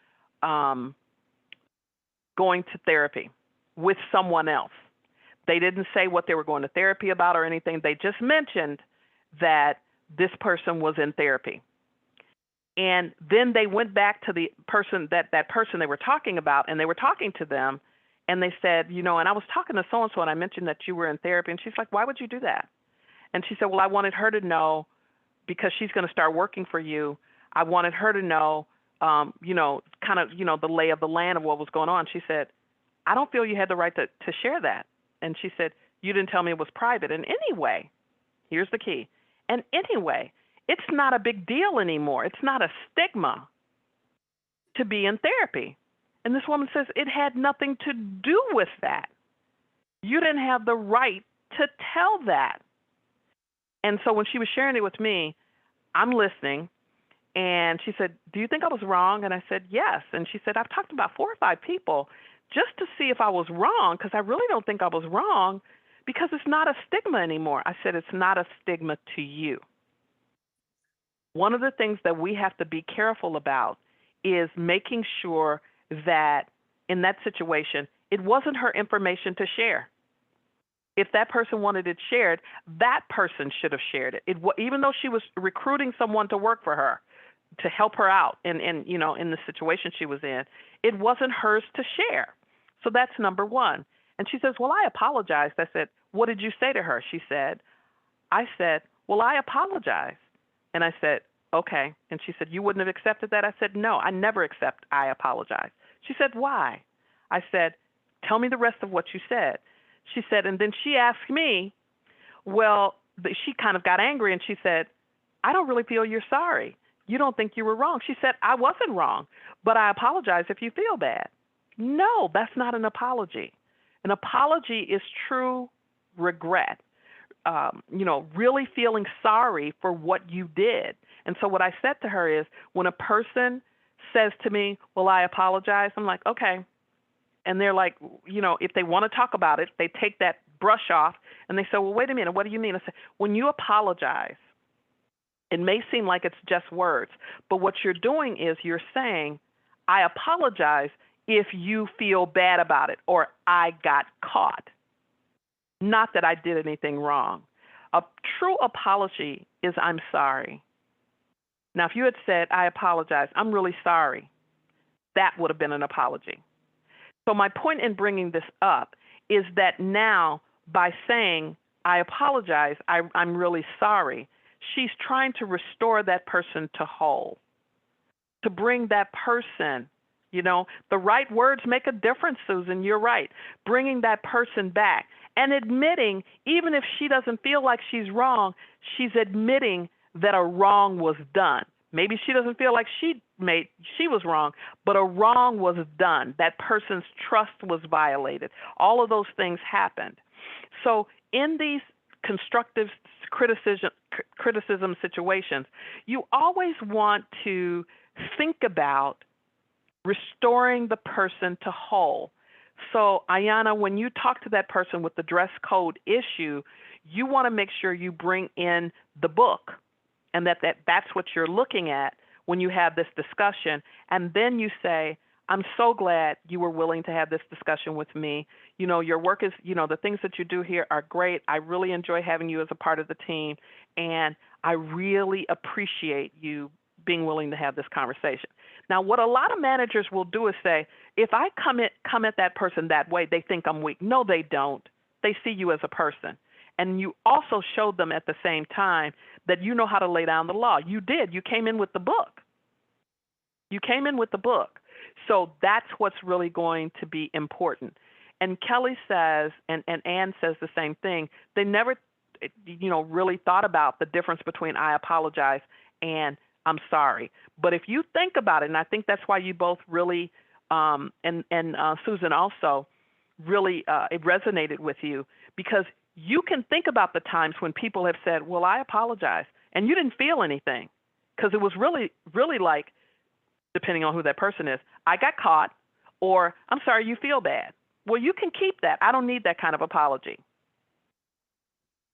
Speaker 1: going to therapy with someone else. They didn't say what they were going to therapy about or anything. They just mentioned that this person was in therapy. And then they went back to the person that person they were talking about, and they were talking to them, and they said, and I was talking to so-and-so, and I mentioned that you were in therapy. And she's like, why would you do that? And she said, well, I wanted her to know, because she's going to start working for you. I wanted her to know, the lay of the land of what was going on. She said, I don't feel you had the right to share that. And she said, you didn't tell me it was private. And anyway, here's the key. And anyway, it's not a big deal anymore. It's not a stigma to be in therapy. And this woman says it had nothing to do with that. You didn't have the right to tell that. And so when she was sharing it with me, I'm listening. And she said, do you think I was wrong? And I said, yes. And she said, I've talked to about 4 or 5 people just to see if I was wrong, because I really don't think I was wrong, because it's not a stigma anymore. I said, it's not a stigma to you. One of the things that we have to be careful about is making sure that in that situation, it wasn't her information to share. If that person wanted it shared, that person should have shared it. Even though she was recruiting someone to work for her, to help her out in the situation she was in, it wasn't hers to share. So that's number one. And she says, well, I apologized. I said, what did you say to her? I said, well, I apologize. And I said, okay. And she said, you wouldn't have accepted that? I said, no, I never accept I apologize. She said, why? I said, tell me the rest of what you said. She said, and then she asked me, well, she kind of got angry, and she said, I don't really feel you're sorry. You don't think you were wrong. She said, I wasn't wrong, but I apologize if you feel bad. No, that's not an apology. An apology is true regret, really feeling sorry for what you did. And so what I said to her is, when a person says to me, well, I apologize, I'm like, okay. And they're like, if they want to talk about it, they take that brush off and they say, well, wait a minute, what do you mean? I said, when you apologize, it may seem like it's just words, but what you're doing is you're saying, I apologize if you feel bad about it, or I got caught. Not that I did anything wrong. A true apology is I'm sorry. Now, if you had said, I apologize, I'm really sorry, that would have been an apology. So my point in bringing this up is that now, by saying, I apologize, I'm really sorry, she's trying to restore that person to whole, to bring that person, the right words make a difference, Susan, you're right, bringing that person back and admitting, even if she doesn't feel like she's wrong, she's admitting that a wrong was done. Maybe she doesn't feel like she was wrong, but a wrong was done. That person's trust was violated. All of those things happened. So in these constructive criticism situations, you always want to think about restoring the person to whole. So Ayanna, when you talk to that person with the dress code issue, you want to make sure you bring in the book, and that's what you're looking at when you have this discussion. And then you say, I'm so glad you were willing to have this discussion with me. You know, your work is, you know, the things that you do here are great. I really enjoy having you as a part of the team, and I really appreciate you being willing to have this conversation. Now, what a lot of managers will do is say, if I come at that person that way, they think I'm weak. No, they don't. They see you as a person. And you also showed them at the same time that you know how to lay down the law. You did. You came in with the book. You came in with the book. So that's what's really going to be important. And Kelly says, and Ann says the same thing, they never, you know, really thought about the difference between I apologize and I'm sorry. But if you think about it, and I think that's why you both really, and Susan also, really, it resonated with you, because you can think about the times when people have said, well, I apologize, and you didn't feel anything, because it was really, really like, depending on who that person is, I got caught, or I'm sorry, you feel bad. Well, you can keep that. I don't need that kind of apology.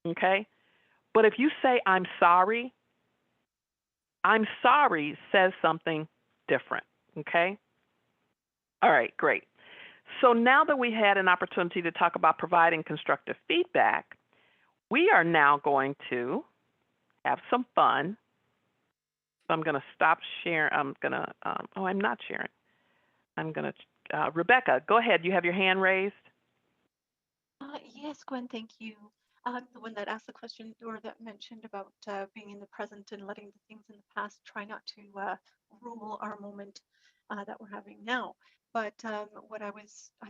Speaker 1: Okay? But if you say, I'm sorry says something different. Okay? All right, great. So now that we had an opportunity to talk about providing constructive feedback, we are now going to have some fun. So I'm going to stop sharing. I'm going to, I'm not sharing. I'm going to, Rebecca, go ahead. You have your hand raised.
Speaker 9: Yes, Gwen, thank you. The one that asked the question or that mentioned about being in the present and letting the things in the past try not to rule our moment that we're having now. But what I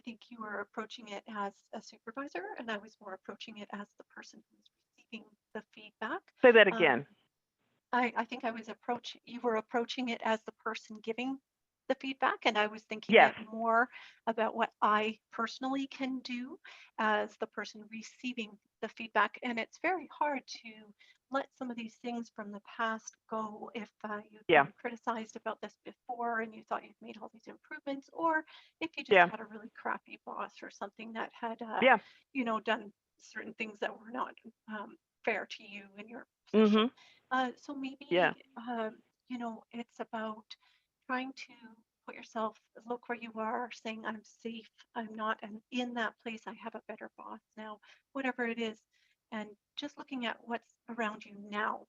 Speaker 9: think you were approaching it as a supervisor, and I was more approaching it as the person who's receiving the feedback.
Speaker 1: Say that again.
Speaker 9: I think you were approaching it as the person giving the feedback, and I was thinking
Speaker 1: Yes.
Speaker 9: it more about what I personally can do as the person receiving the feedback. And it's very hard to let some of these things from the past go if you've been criticized about this before and you thought you've made all these improvements, or if you just had a really crappy boss or something that had you know, done certain things that were not fair to you in your position. So maybe you know, it's about trying to put yourself, look where you are, saying, I'm safe, I'm not, and in that place, I have a better boss now, whatever it is. And just looking at what's around you now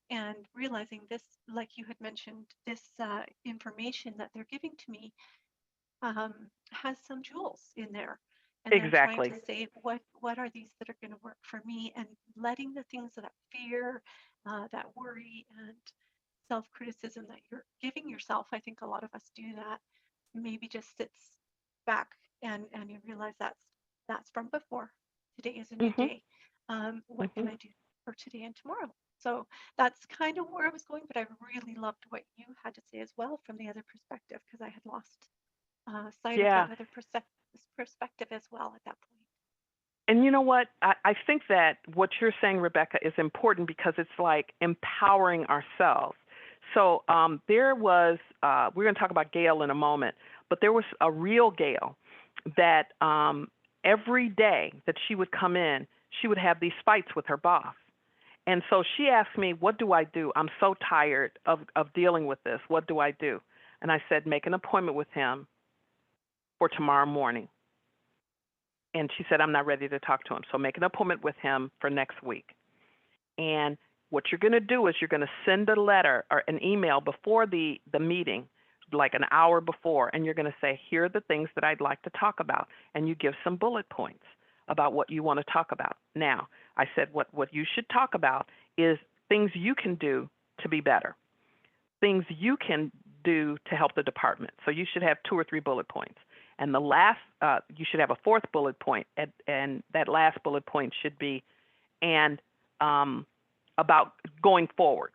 Speaker 9: and realizing this, like you had mentioned, this information that they're giving to me has some jewels in there. And then trying to say, what are these that are going to work for me, and letting the things that fear, that worry, and self-criticism that you're giving yourself, I think a lot of us do that, maybe just sits back and you realize that's from before. Today is a new day. What can I do for today and tomorrow? So that's kind of where I was going, but I really loved what you had to say as well from the other perspective, because I had lost sight of that other perspective as well at that point.
Speaker 1: And you know what? I think that what you're saying, Rebecca, is important, because it's like empowering ourselves. So there was, we're going to talk about Gail in a moment, but there was a real Gail that every day that she would come in, she would have these fights with her boss. And so she asked me, what do I do? I'm so tired of dealing with this. What do I do? And I said, make an appointment with him for tomorrow morning. And she said, I'm not ready to talk to him. So make an appointment with him for next week. And what you're going to do is you're going to send a letter or an email before the meeting, like an hour before, and you're going to say, here are the things that I'd like to talk about. And you give some bullet points about what you want to talk about. Now, I said what you should talk about is things you can do to be better, things you can do to help the department. So you should have 2 or 3 bullet points. And the last, you should have a 4th bullet point, and that last bullet point should be, and about going forward.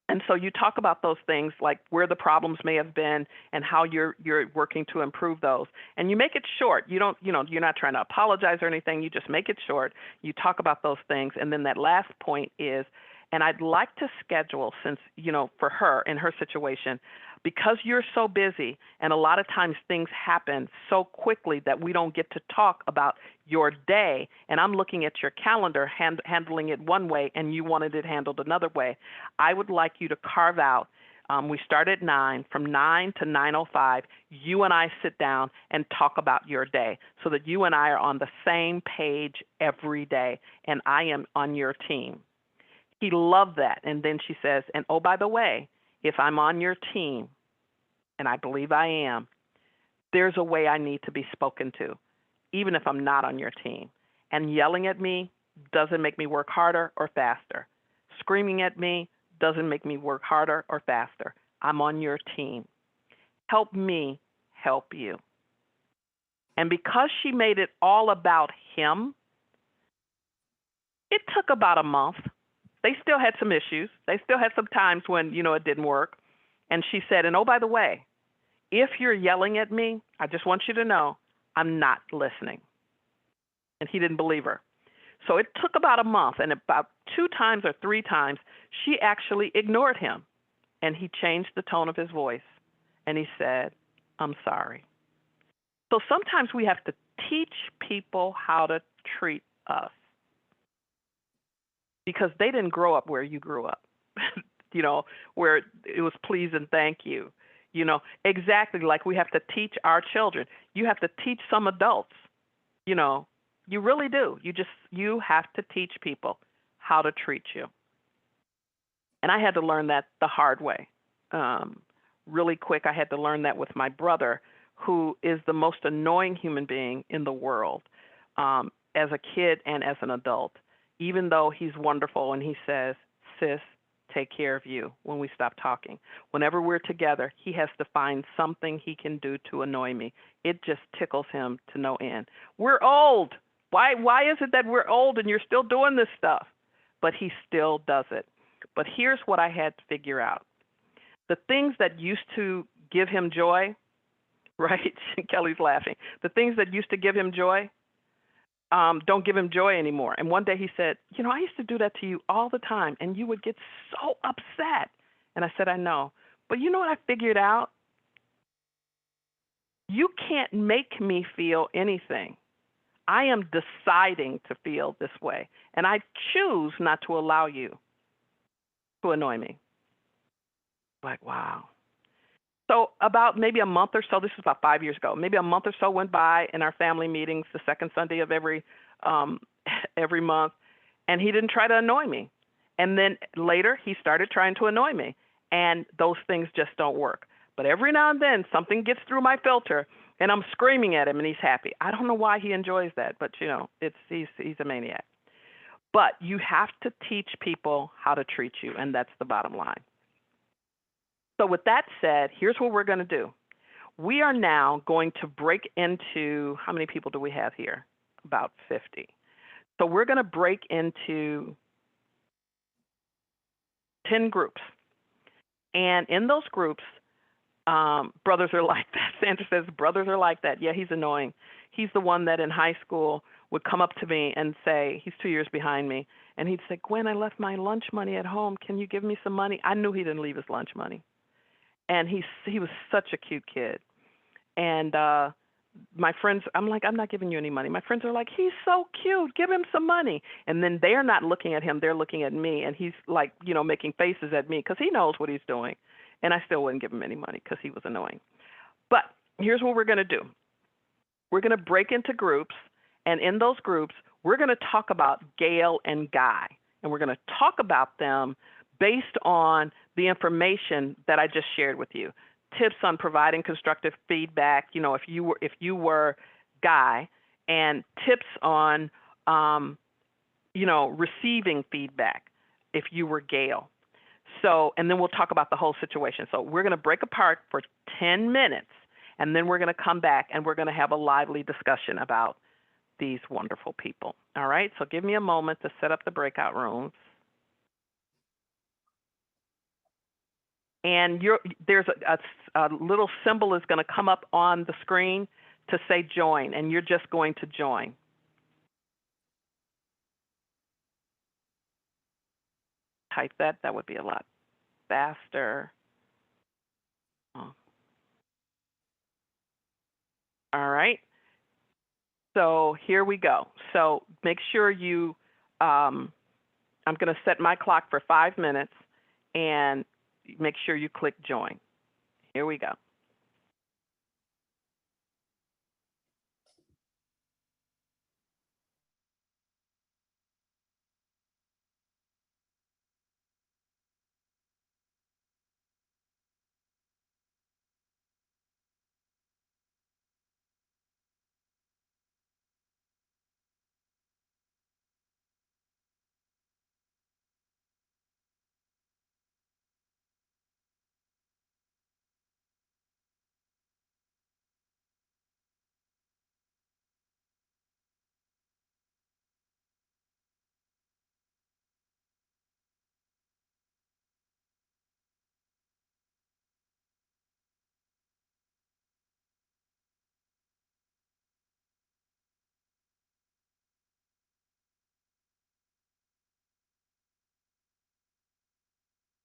Speaker 1: And so you talk about those things, like where the problems may have been and how you're working to improve those. And you make it short. You don't, you're not trying to apologize or anything. You just make it short. You talk about those things. And then that last point is, and I'd like to schedule, since, for her in her situation, because you're so busy, and a lot of times things happen so quickly that we don't get to talk about your day, and I'm looking at your calendar handling it one way and you wanted it handled another way. I would like you to carve out We start at 9. From 9 to 9:05, you and I sit down and talk about your day so that you and I are on the same page every day, and I am on your team. He loved that. And then she says, and oh, by the way, if I'm on your team, and I believe I am, there's a way I need to be spoken to, even if I'm not on your team. And yelling at me doesn't make me work harder or faster. Screaming at me doesn't make me work harder or faster. I'm on your team. Help me help you. And because she made it all about him, it took about a month. They still had some issues. They still had some times when, it didn't work. And she said, and oh, by the way, if you're yelling at me, I just want you to know I'm not listening. And he didn't believe her. So it took about a month, and about 2 times or 3 times, she actually ignored him. And he changed the tone of his voice. And he said, I'm sorry. So sometimes we have to teach people how to treat us, because they didn't grow up where you grew up, where it was please and thank you. Exactly like we have to teach our children. You have to teach some adults, you really do. You have to teach people how to treat you. And I had to learn that the hard way. Really quick, I had to learn that with my brother, who is the most annoying human being in the world, as a kid and as an adult, even though he's wonderful and he says, sis, take care of you when we stop talking. Whenever we're together, he has to find something he can do to annoy me. It just tickles him to no end. We're old. Why is it that we're old and you're still doing this stuff? But he still does it. But here's what I had to figure out. The things that used to give him joy, right? Kelly's laughing. The things that used to give him joy don't give him joy anymore. And one day he said, I used to do that to you all the time, and you would get so upset. And I said, I know. But you know what I figured out? You can't make me feel anything. I am deciding to feel this way, and I choose not to allow you to annoy me. Like, wow. So about maybe a month or so, this was about 5 years ago, maybe a month or so went by in our family meetings, the second Sunday of every month, and he didn't try to annoy me. And then later, he started trying to annoy me, and those things just don't work. But every now and then, something gets through my filter, and I'm screaming at him, and he's happy. I don't know why he enjoys that, but he's a maniac. But you have to teach people how to treat you, and that's the bottom line. So with that said, here's what we're going to do. We are now going to break into, how many people do we have here? About 50. So we're going to break into 10 groups. And in those groups, brothers are like that. Sandra says, brothers are like that. Yeah, he's annoying. He's the one that in high school would come up to me and say, he's 2 years behind me, and he'd say, Gwen, I left my lunch money at home. Can you give me some money? I knew he didn't leave his lunch money. And he was such a cute kid. And my friends, I'm like, I'm not giving you any money. My friends are like, he's so cute. Give him some money. And then they're not looking at him. They're looking at me. And he's like, making faces at me because he knows what he's doing. And I still wouldn't give him any money because he was annoying. But here's what we're going to do. We're going to break into groups. And in those groups, we're going to talk about Gail and Guy. And we're going to talk about them based on the information that I just shared with you. Tips on providing constructive feedback, if you were Guy, and tips on, receiving feedback if you were Gail. So, and then we'll talk about the whole situation. So we're going to break apart for 10 minutes, and then we're going to come back and we're going to have a lively discussion about these wonderful people. All right, so give me a moment to set up the breakout rooms. And there's a little symbol is going to come up on the screen to say join, and you're just going to join. Type that. That would be a lot faster. Oh. All right. So here we go. So make sure I'm going to set my clock for 5 minutes, and make sure you click join. Here we go.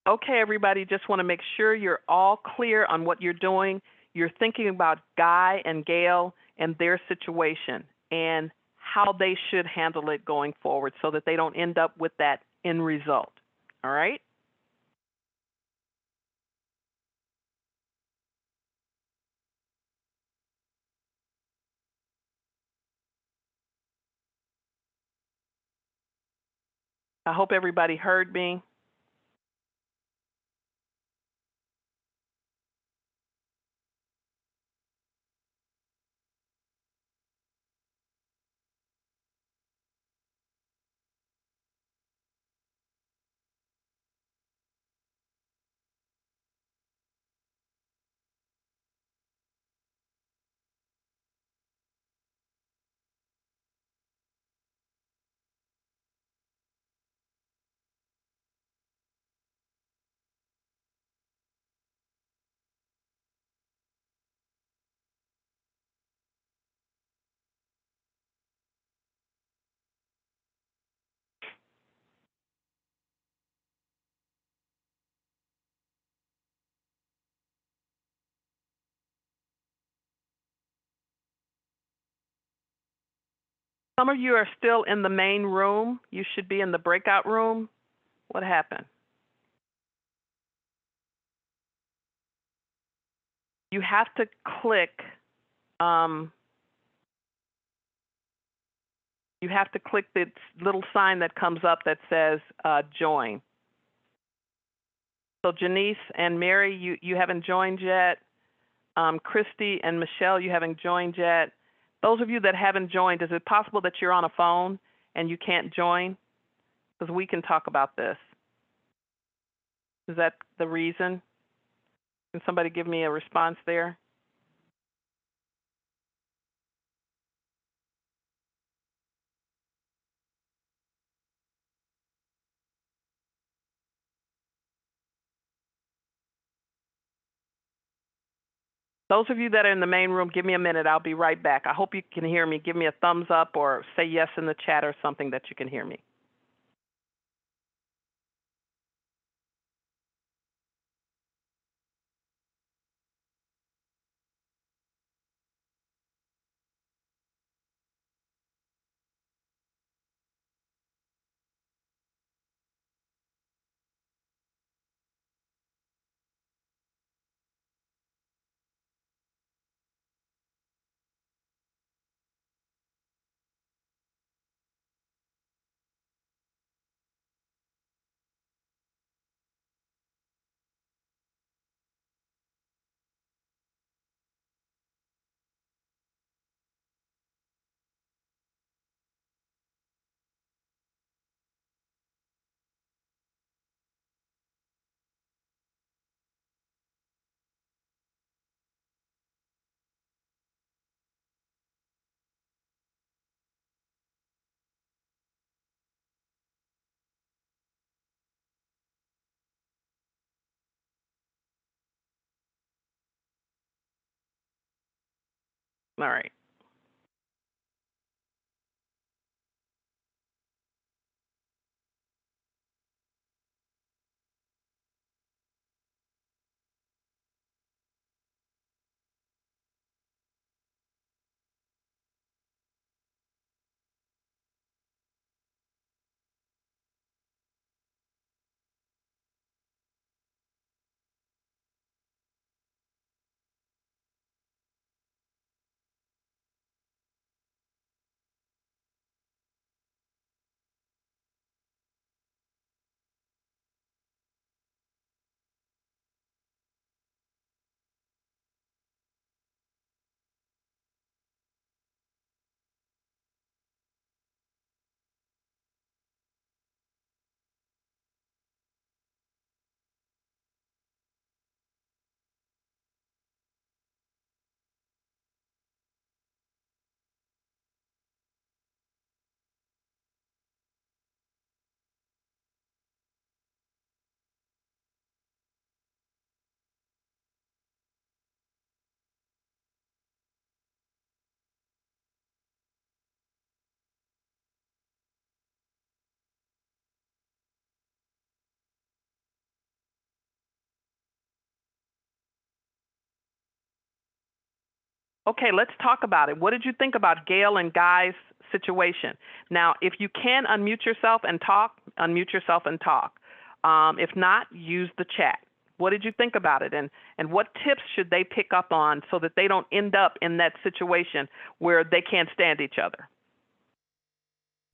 Speaker 1: Okay, everybody, just want to make sure you're all clear on what you're doing. You're thinking about Guy and Gail and their situation and how they should handle it going forward so that they don't end up with that end result. All right? I hope everybody heard me. Some of you are still in the main room. You should be in the breakout room. What happened? You have to click, the little sign that comes up that says join. So Janice and Mary, you haven't joined yet. Christy and Michelle, you haven't joined yet. Those of you that haven't joined, is it possible that you're on a phone and you can't join? Because we can talk about this. Is that the reason? Can somebody give me a response there? Those of you that are in the main room, give me a minute. I'll be right back. I hope you can hear me. Give me a thumbs up or say yes in the chat or something that you can hear me. All right. Okay, let's talk about it. What did you think about Gail and Guy's situation? Now, if you can unmute yourself and talk, unmute yourself and talk. If not, use the chat. What did you think about it? And what tips should they pick up on so that they don't end up in that situation where they can't stand each other?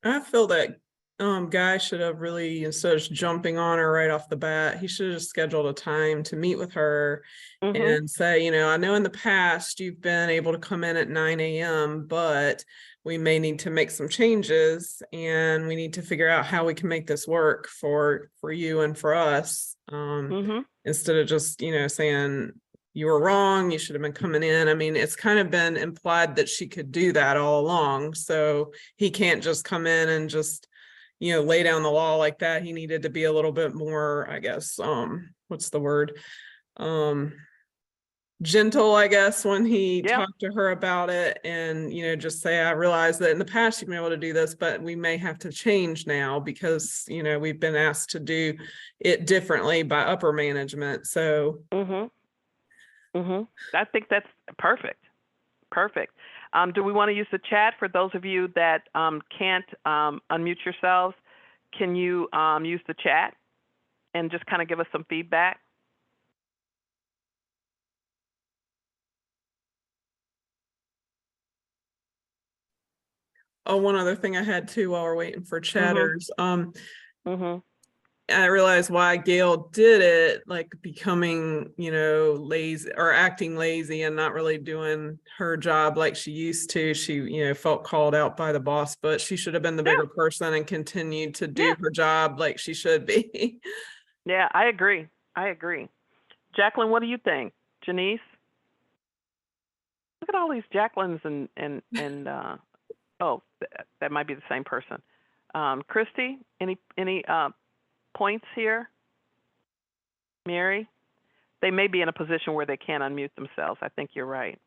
Speaker 10: I feel that Guy should have really, instead of jumping on her right off the bat, he should have just scheduled a time to meet with her and say, you know, I know in the past you've been able to come in at 9 a.m., but we may need to make some changes and we need to figure out how we can make this work for you and for us. Instead of just, you know, saying you were wrong, you should have been coming in. I mean, it's kind of been implied that she could do that all along. So he can't just come in and just, you know, lay down the law like that. He needed to be a little bit more, I guess, what's the word? Gentle, I guess, when he talked to her about it, and, you know, just say, I realize that in the past you've been able to do this, but we may have to change now because, you know, we've been asked to do it differently by upper management. So
Speaker 1: I think that's perfect. Perfect. Do we want to use the chat for those of you that can't unmute yourselves? Can you use the chat and just kind of give us some feedback?
Speaker 10: Oh, one other thing I had too while we're waiting for chatters. I realized why Gail did it, like becoming, you know, lazy or acting lazy and not really doing her job like she used to. She, you know, felt called out by the boss, but she should have been the bigger person and continued to do her job like she should be.
Speaker 1: Yeah, I agree. I agree. Jacqueline, what do you think? Janice? Look at all these Jacquelines and oh, that might be the same person. Christy, any points here? Mary? They may be in a position where they can't unmute themselves. I think you're right.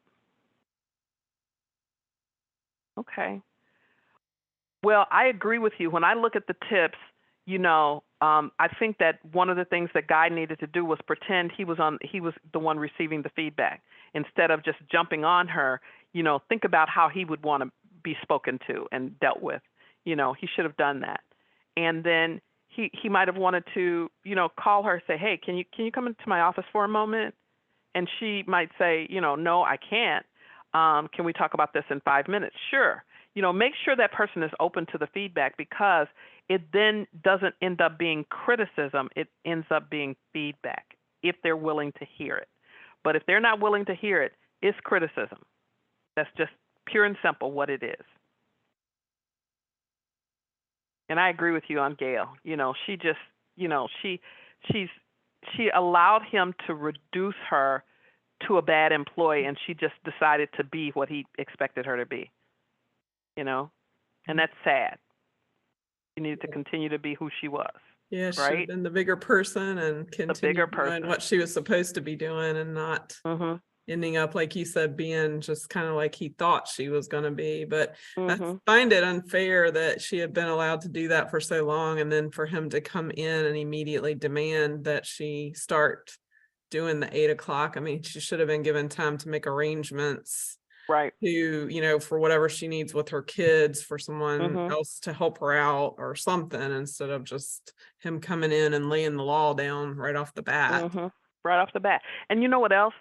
Speaker 1: Okay. Well, I agree with you. When I look at the tips, you know, I think that one of the things that Guy needed to do was pretend he was the one receiving the feedback. Instead of just jumping on her, you know, think about how he would want to be spoken to and dealt with. You know, he should have done that. And then he might have wanted to, you know, call her, say, hey, can you come into my office for a moment? And she might say, you know, no, I can't. Can we talk about this in 5 minutes? Sure. You know, make sure that person is open to the feedback, because it then doesn't end up being criticism. It ends up being feedback if they're willing to hear it. But if they're not willing to hear it, it's criticism. That's just pure and simple what it is. And I agree with you on Gail. You know, she just, you know, she allowed him to reduce her to a bad employee, and she just decided to be what he expected her to be. You know, and that's sad. She needed to continue to be who she was.
Speaker 10: Yeah, she
Speaker 1: right?
Speaker 10: should have been the bigger person and continue doing what she was supposed to be doing, and not ending up, like you said, being just kind of like he thought she was going to be. But I find it unfair that she had been allowed to do that for so long, and then for him to come in and immediately demand that she start doing the 8 o'clock. I mean, she should have been given time to make arrangements,
Speaker 1: right,
Speaker 10: to, you know, for whatever she needs with her kids, for someone else to help her out or something, instead of just him coming in and laying the law down right off the bat.
Speaker 1: Right off the bat. And you know what else?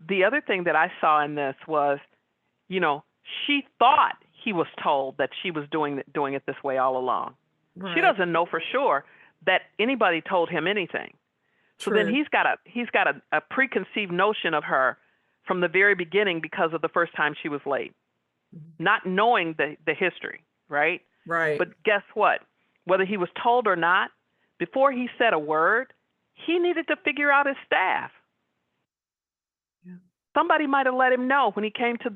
Speaker 1: The other thing that I saw in this was, you know, she thought he was told that she was doing it this way all along. Right. She doesn't know for sure that anybody told him anything. So then he's got a preconceived notion of her from the very beginning because of the first time she was late, not knowing the history, right?
Speaker 10: Right.
Speaker 1: But guess what? Whether he was told or not, before he said a word, he needed to figure out his staff. Yeah. Somebody might have let him know when he came to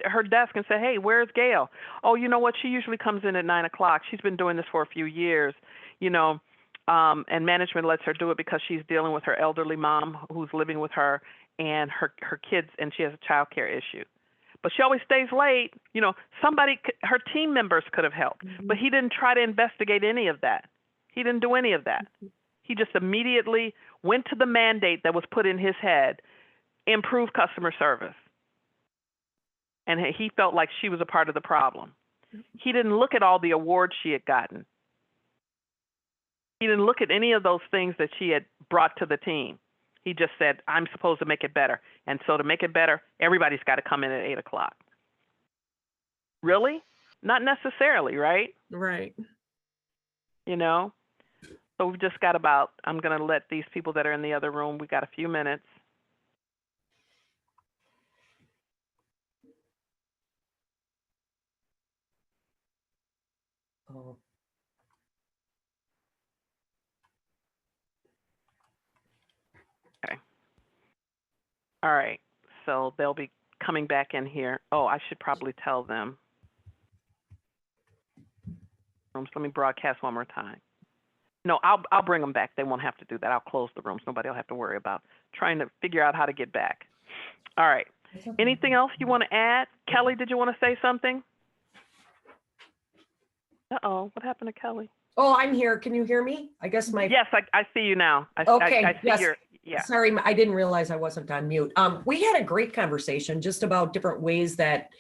Speaker 1: her desk and said, hey, where's Gail? Oh, you know what? She usually comes in at 9 o'clock. She's been doing this for a few years, you know, and management lets her do it because she's dealing with her elderly mom who's living with her and her kids, and she has a child care issue. But she always stays late. You know, her team members could have helped, but he didn't try to investigate any of that. He didn't do any of that. He just immediately went to the mandate that was put in his head: improve customer service. and he felt like she was a part of the problem. He didn't look at all the awards she had gotten. He didn't look at any of those things that she had brought to the team. He just said, I'm supposed to make it better. And so to make it better, everybody's got to come in at 8 o'clock. Really? Not necessarily, right?
Speaker 10: Right.
Speaker 1: You know? So we've just got about, I'm going to let these people that are in the other room, we got a few minutes.
Speaker 6: Oh.
Speaker 1: Okay. All right. So they'll be coming back in here. Oh, I should probably tell them. Rooms. Let me broadcast one more time. No, I'll bring them back. They won't have to do that. I'll close the rooms. Nobody will have to worry about trying to figure out how to get back. All right. Anything else you want to add? Kelly, did you want to say something? Uh-oh, what happened to Kelly?
Speaker 11: Oh, I'm here. Can you hear me? I guess my.
Speaker 1: Yes, I see you now.
Speaker 11: Okay,
Speaker 1: I see
Speaker 11: yes.
Speaker 1: yeah.
Speaker 11: Sorry, I didn't realize I wasn't on mute. We had a great conversation just about different ways that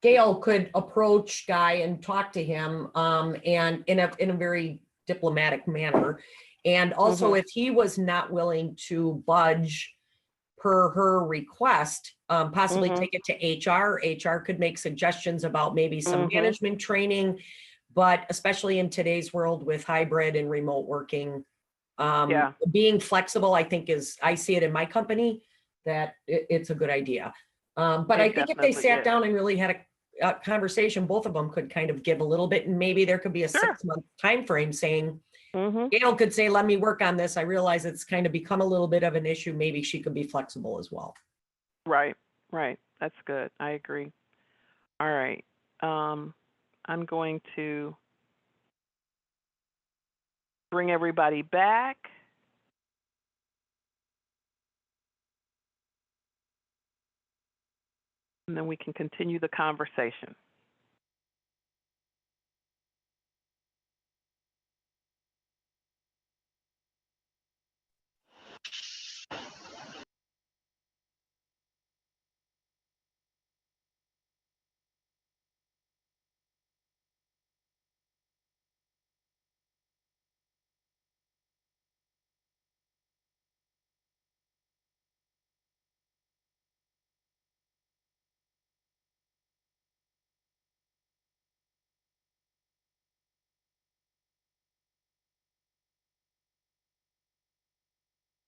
Speaker 11: Gail could approach Guy and talk to him, and in a very diplomatic manner. And also, if he was not willing to budge per her request, possibly take it to HR. HR could make suggestions about maybe some management training, but especially in today's world with hybrid and remote working, being flexible, I think I see it in my company that it's a good idea. But I think if they sat down and really had a conversation, both of them could kind of give a little bit, and maybe there could be a 6-month time frame saying, Gail could say, let me work on this. I realize it's kind of become a little bit of an issue. Maybe she could be flexible as well.
Speaker 1: Right. That's good. I agree. All right. I'm going to bring everybody back. And then we can continue the conversation.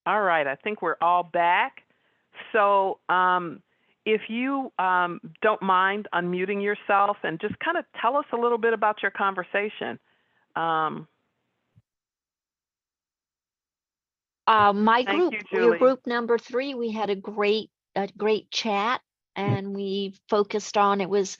Speaker 1: All right, I think we're all back. So if you don't mind unmuting yourself and just kind of tell us a little bit about your conversation.
Speaker 12: My
Speaker 1: Thank
Speaker 12: group,
Speaker 1: you,
Speaker 12: we were
Speaker 1: Julie.
Speaker 12: group number 3. We had a great chat, and we focused on, it was,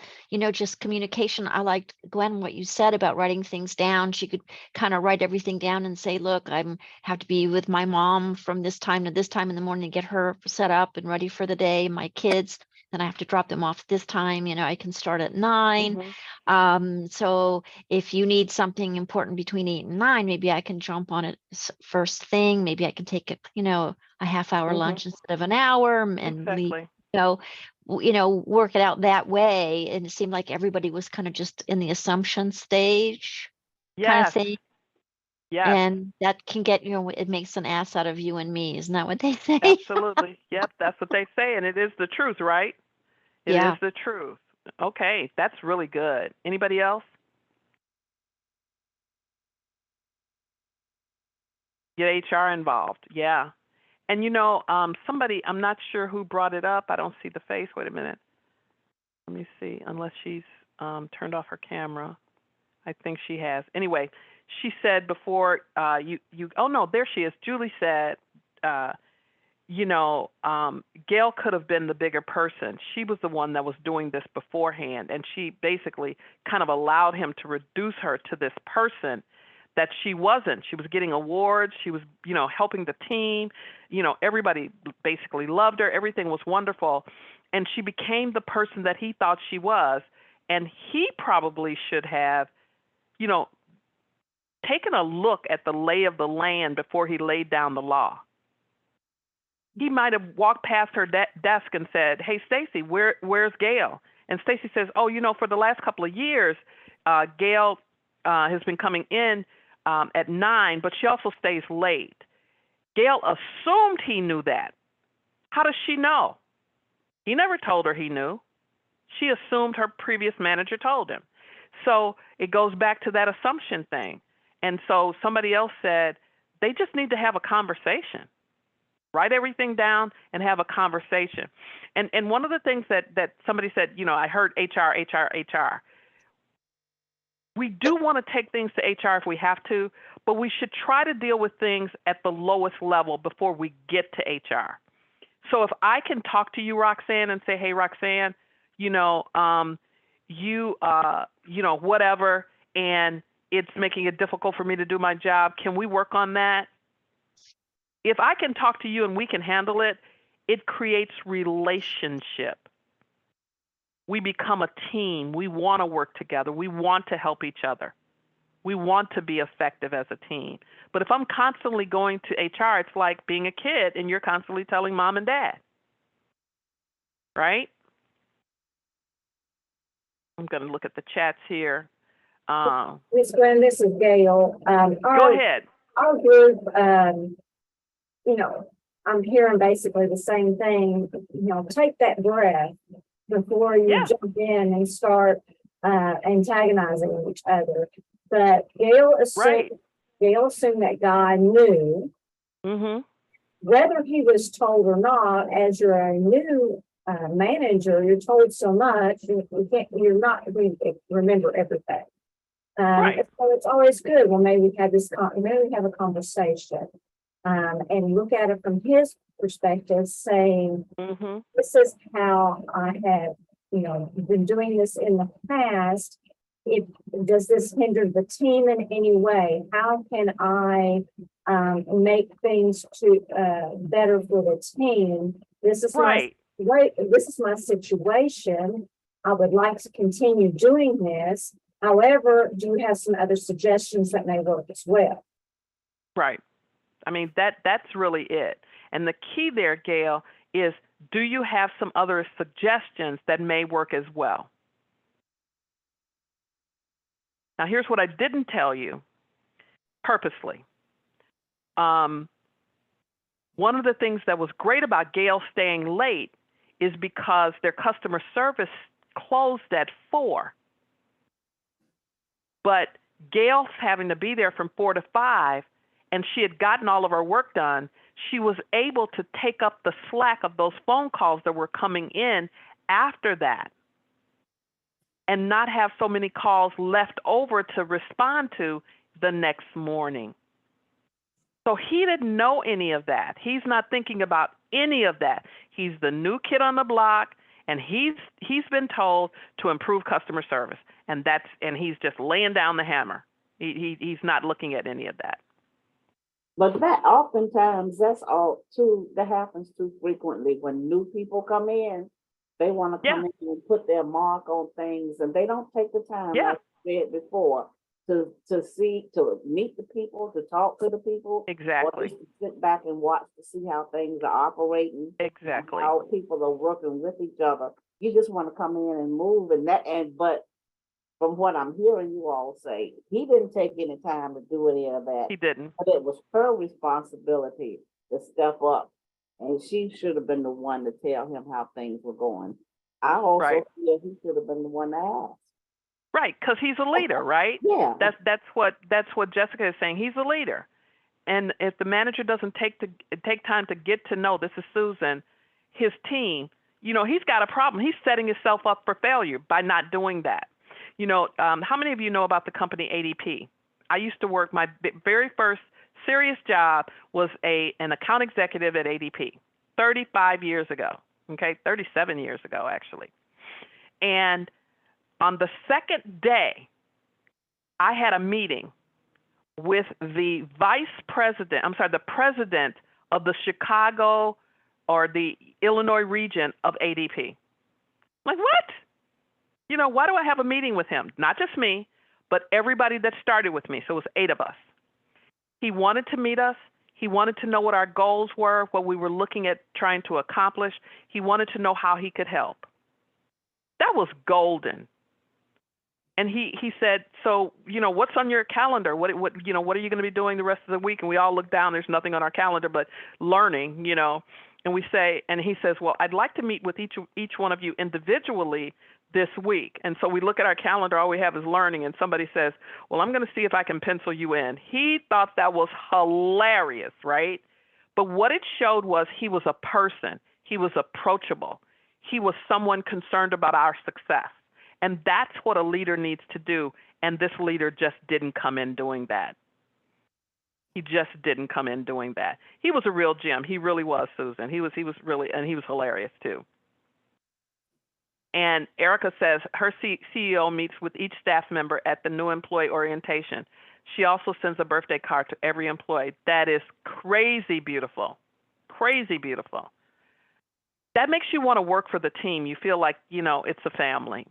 Speaker 12: just communication. I liked, Gwen, what you said about writing things down. She could kind of write everything down and say, look, I have to be with my mom from this time to this time in the morning to get her set up and ready for the day. My kids, then I have to drop them off this time. I can start at 9. So if you need something important between 8 and 9, maybe I can jump on it first thing. Maybe I can take a half hour lunch instead of an hour and leave. Work it out that way. And it seemed like everybody was kind of just in the assumption stage kind of thing.
Speaker 1: Yes.
Speaker 12: And that can get, it makes an ass out of you and me. Isn't that what they say?
Speaker 1: Absolutely. Yep, that's what they say. And it is the truth, right? It is the truth. Okay, that's really good. Anybody else? Get HR involved. Yeah. And somebody, I'm not sure who brought it up. I don't see the face. Wait a minute. Let me see. Unless she's turned off her camera. I think she has. Anyway, she said before oh no, there she is. Julie said, Gail could have been the bigger person. She was the one that was doing this beforehand. And she basically kind of allowed him to reduce her to this person that she wasn't. She was getting awards. She was, helping the team. Everybody basically loved her. Everything was wonderful. And she became the person that he thought she was. And he probably should have, taken a look at the lay of the land before he laid down the law. He might have walked past her desk and said, "Hey, Stacy, where's Gail?" And Stacy says, "Oh, for the last couple of years, Gail has been coming in at 9, but she also stays late." Gail assumed he knew that. How does she know? He never told her he knew. She assumed her previous manager told him. So it goes back to that assumption thing. And so somebody else said, they just need to have a conversation. Write everything down and have a conversation. And one of the things that somebody said, I heard HR. We do want to take things to HR if we have to, but we should try to deal with things at the lowest level before we get to HR. So if I can talk to you, Roxanne, and say, "Hey, Roxanne, whatever, and it's making it difficult for me to do my job. Can we work on that?" If I can talk to you and we can handle it, it creates relationship. We become a team. We want to work together. We want to help each other. We want to be effective as a team. But if I'm constantly going to HR, it's like being a kid and you're constantly telling mom and dad, right? I'm going to look at the chats here.
Speaker 6: Ms. Gwen, this is Gail.
Speaker 1: Go ahead.
Speaker 6: Our group, I'm hearing basically the same thing. Take that breath before you jump in and start antagonizing each other. But Gail assumed that guy knew, whether he was told or not. As you're a new manager, you're told so much, you're not going to remember everything. So it's always good. Well, maybe we have a conversation and look at it from his perspective, saying, this is how I have, been doing this in the past. Does this hinder the team in any way? How can I make things better for the team? This is my situation. I would like to continue doing this. However, do you have some other suggestions that may work as well?
Speaker 1: Right. I mean, that's really it. And the key there, Gail, is do you have some other suggestions that may work as well? Now, here's what I didn't tell you purposely. One of the things that was great about Gail staying late is because their customer service closed at 4. But Gail's having to be there from 4 to 5, and she had gotten all of her work done. She was able to take up the slack of those phone calls that were coming in after that and not have so many calls left over to respond to the next morning. So he didn't know any of that. He's not thinking about any of that. He's the new kid on the block, and he's been told to improve customer service, and he's just laying down the hammer. He's not looking at any of that.
Speaker 6: But that oftentimes that's all too. That happens too frequently when new people come in. They want to come in and put their mark on things, and they don't take the time, like I said before, to meet the people, to talk to the people.
Speaker 1: Exactly.
Speaker 6: Or just to sit back and watch to see how things are operating.
Speaker 1: Exactly.
Speaker 6: How people are working with each other. You just want to come in and move, but from what I'm hearing you all say, he didn't take any time to do any of that.
Speaker 1: He didn't.
Speaker 6: But it was her responsibility to step up. And she should have been the one to tell him how things were going. I also feel he should have been the one to ask.
Speaker 1: Right, because he's a leader, right?
Speaker 6: Yeah.
Speaker 1: That's what Jessica is saying. He's a leader. And if the manager doesn't take time to get to know, this is Susan, his team, he's got a problem. He's setting himself up for failure by not doing that. How many of you know about the company ADP? I used to work, my very first serious job was an account executive at ADP 35 years ago, 37 years ago, actually. And on the second day, I had a meeting with the the president of the Chicago or the Illinois region of ADP. I'm like, what? Why do I have a meeting with him? Not just me, but everybody that started with me. So it was 8 of us. He wanted to meet us. He wanted to know what our goals were, what we were looking at trying to accomplish. He wanted to know how he could help. That was golden. And he said, so, what's on your calendar? What are you going to be doing the rest of the week? And we all look down, there's nothing on our calendar but learning, and we say, and he says, well, I'd like to meet with each one of you individually this week. And so we look at our calendar, all we have is learning, and somebody says, well, I'm going to see if I can pencil you in. He thought that was hilarious, right? But what it showed was he was a person. He was approachable. He was someone concerned about our success. And that's what a leader needs to do. And this leader just didn't come in doing that. He just didn't come in doing that. He was a real gem. He really was, Susan. He was really, and he was hilarious too. And Erica says her CEO meets with each staff member at the new employee orientation. She also sends a birthday card to every employee. That is crazy beautiful. Crazy beautiful. That makes you want to work for the team. You feel like, it's a family.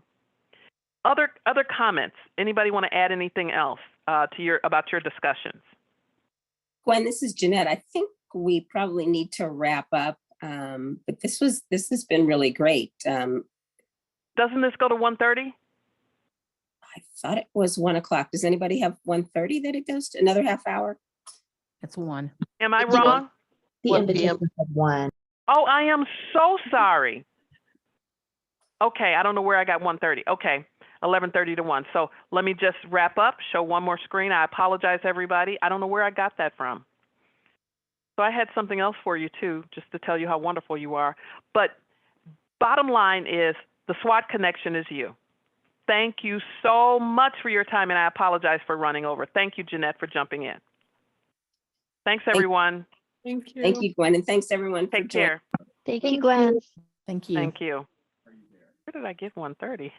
Speaker 1: Other comments? Anybody want to add anything else about your discussions?
Speaker 2: Gwen, this is Jeanette. I think we probably need to wrap up, but this has been really great.
Speaker 1: Doesn't this go to 1:30?
Speaker 2: I thought it was 1 o'clock. Does anybody have 1:30 that it goes to? Another half hour?
Speaker 13: It's 1.
Speaker 1: Am I wrong?
Speaker 8: The
Speaker 4: 1
Speaker 8: invitation
Speaker 4: p.m.
Speaker 8: said 1.
Speaker 1: Oh, I am so sorry. Okay, I don't know where I got 1:30. Okay, 11:30 to 1. So let me just wrap up, show one more screen. I apologize, everybody. I don't know where I got that from. So I had something else for you, too, just to tell you how wonderful you are. But bottom line is the SWOT connection is you. Thank you so much for your time, and I apologize for running over. Thank you, Jeanette, for jumping in. Thanks, everyone.
Speaker 10: Thank you.
Speaker 2: Thank you, Gwen, and thanks everyone for
Speaker 1: Take care.
Speaker 12: Thank you, Gwen.
Speaker 13: Thank you.
Speaker 1: Thank you. Where did I get 1:30?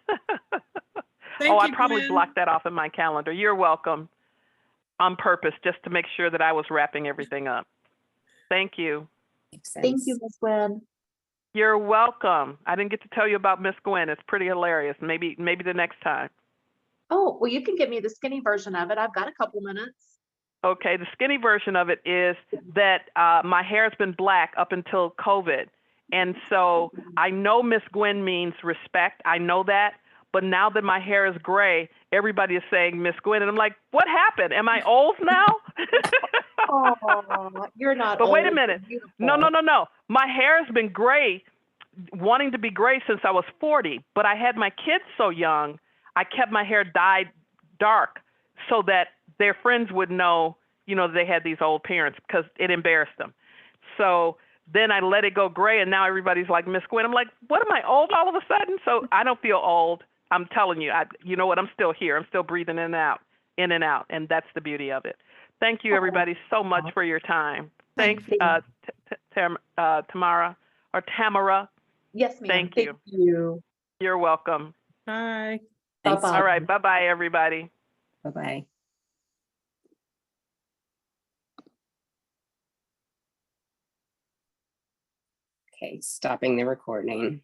Speaker 10: Thank
Speaker 1: I
Speaker 10: you,
Speaker 1: probably
Speaker 10: Gwen.
Speaker 1: blocked that off in my calendar. You're welcome. On purpose, just to make sure that I was wrapping everything up. Thank you.
Speaker 8: Thank you, Ms. Gwen.
Speaker 1: You're welcome. I didn't get to tell you about Miss Gwen. It's pretty hilarious. Maybe the next time.
Speaker 14: Oh, well, you can give me the skinny version of it. I've got a couple minutes.
Speaker 1: Okay, the skinny version of it is that my hair has been black up until COVID. And so I know Miss Gwen means respect. I know that. But now that my hair is gray, everybody is saying Miss Gwen. And I'm like, what happened? Am I old now?
Speaker 14: Oh, you're not
Speaker 1: But
Speaker 14: old.
Speaker 1: wait a minute. No. My hair has been gray, wanting to be gray since I was 40. But I had my kids so young, I kept my hair dyed dark so that their friends would know, they had these old parents because it embarrassed them. So then I let it go gray, and now everybody's like, Miss Gwen. I'm like, what, am I old all of a sudden? So I don't feel old. I'm telling you, you know what? I'm still here. I'm still breathing in and out, and that's the beauty of it. Thank you, everybody, so much for your time. Thanks, Tamara.
Speaker 14: Yes, ma'am.
Speaker 1: Thank you. You're welcome.
Speaker 10: Bye.
Speaker 2: Thanks.
Speaker 1: All right. Bye-bye, everybody.
Speaker 2: Bye-bye. Okay, stopping the recording.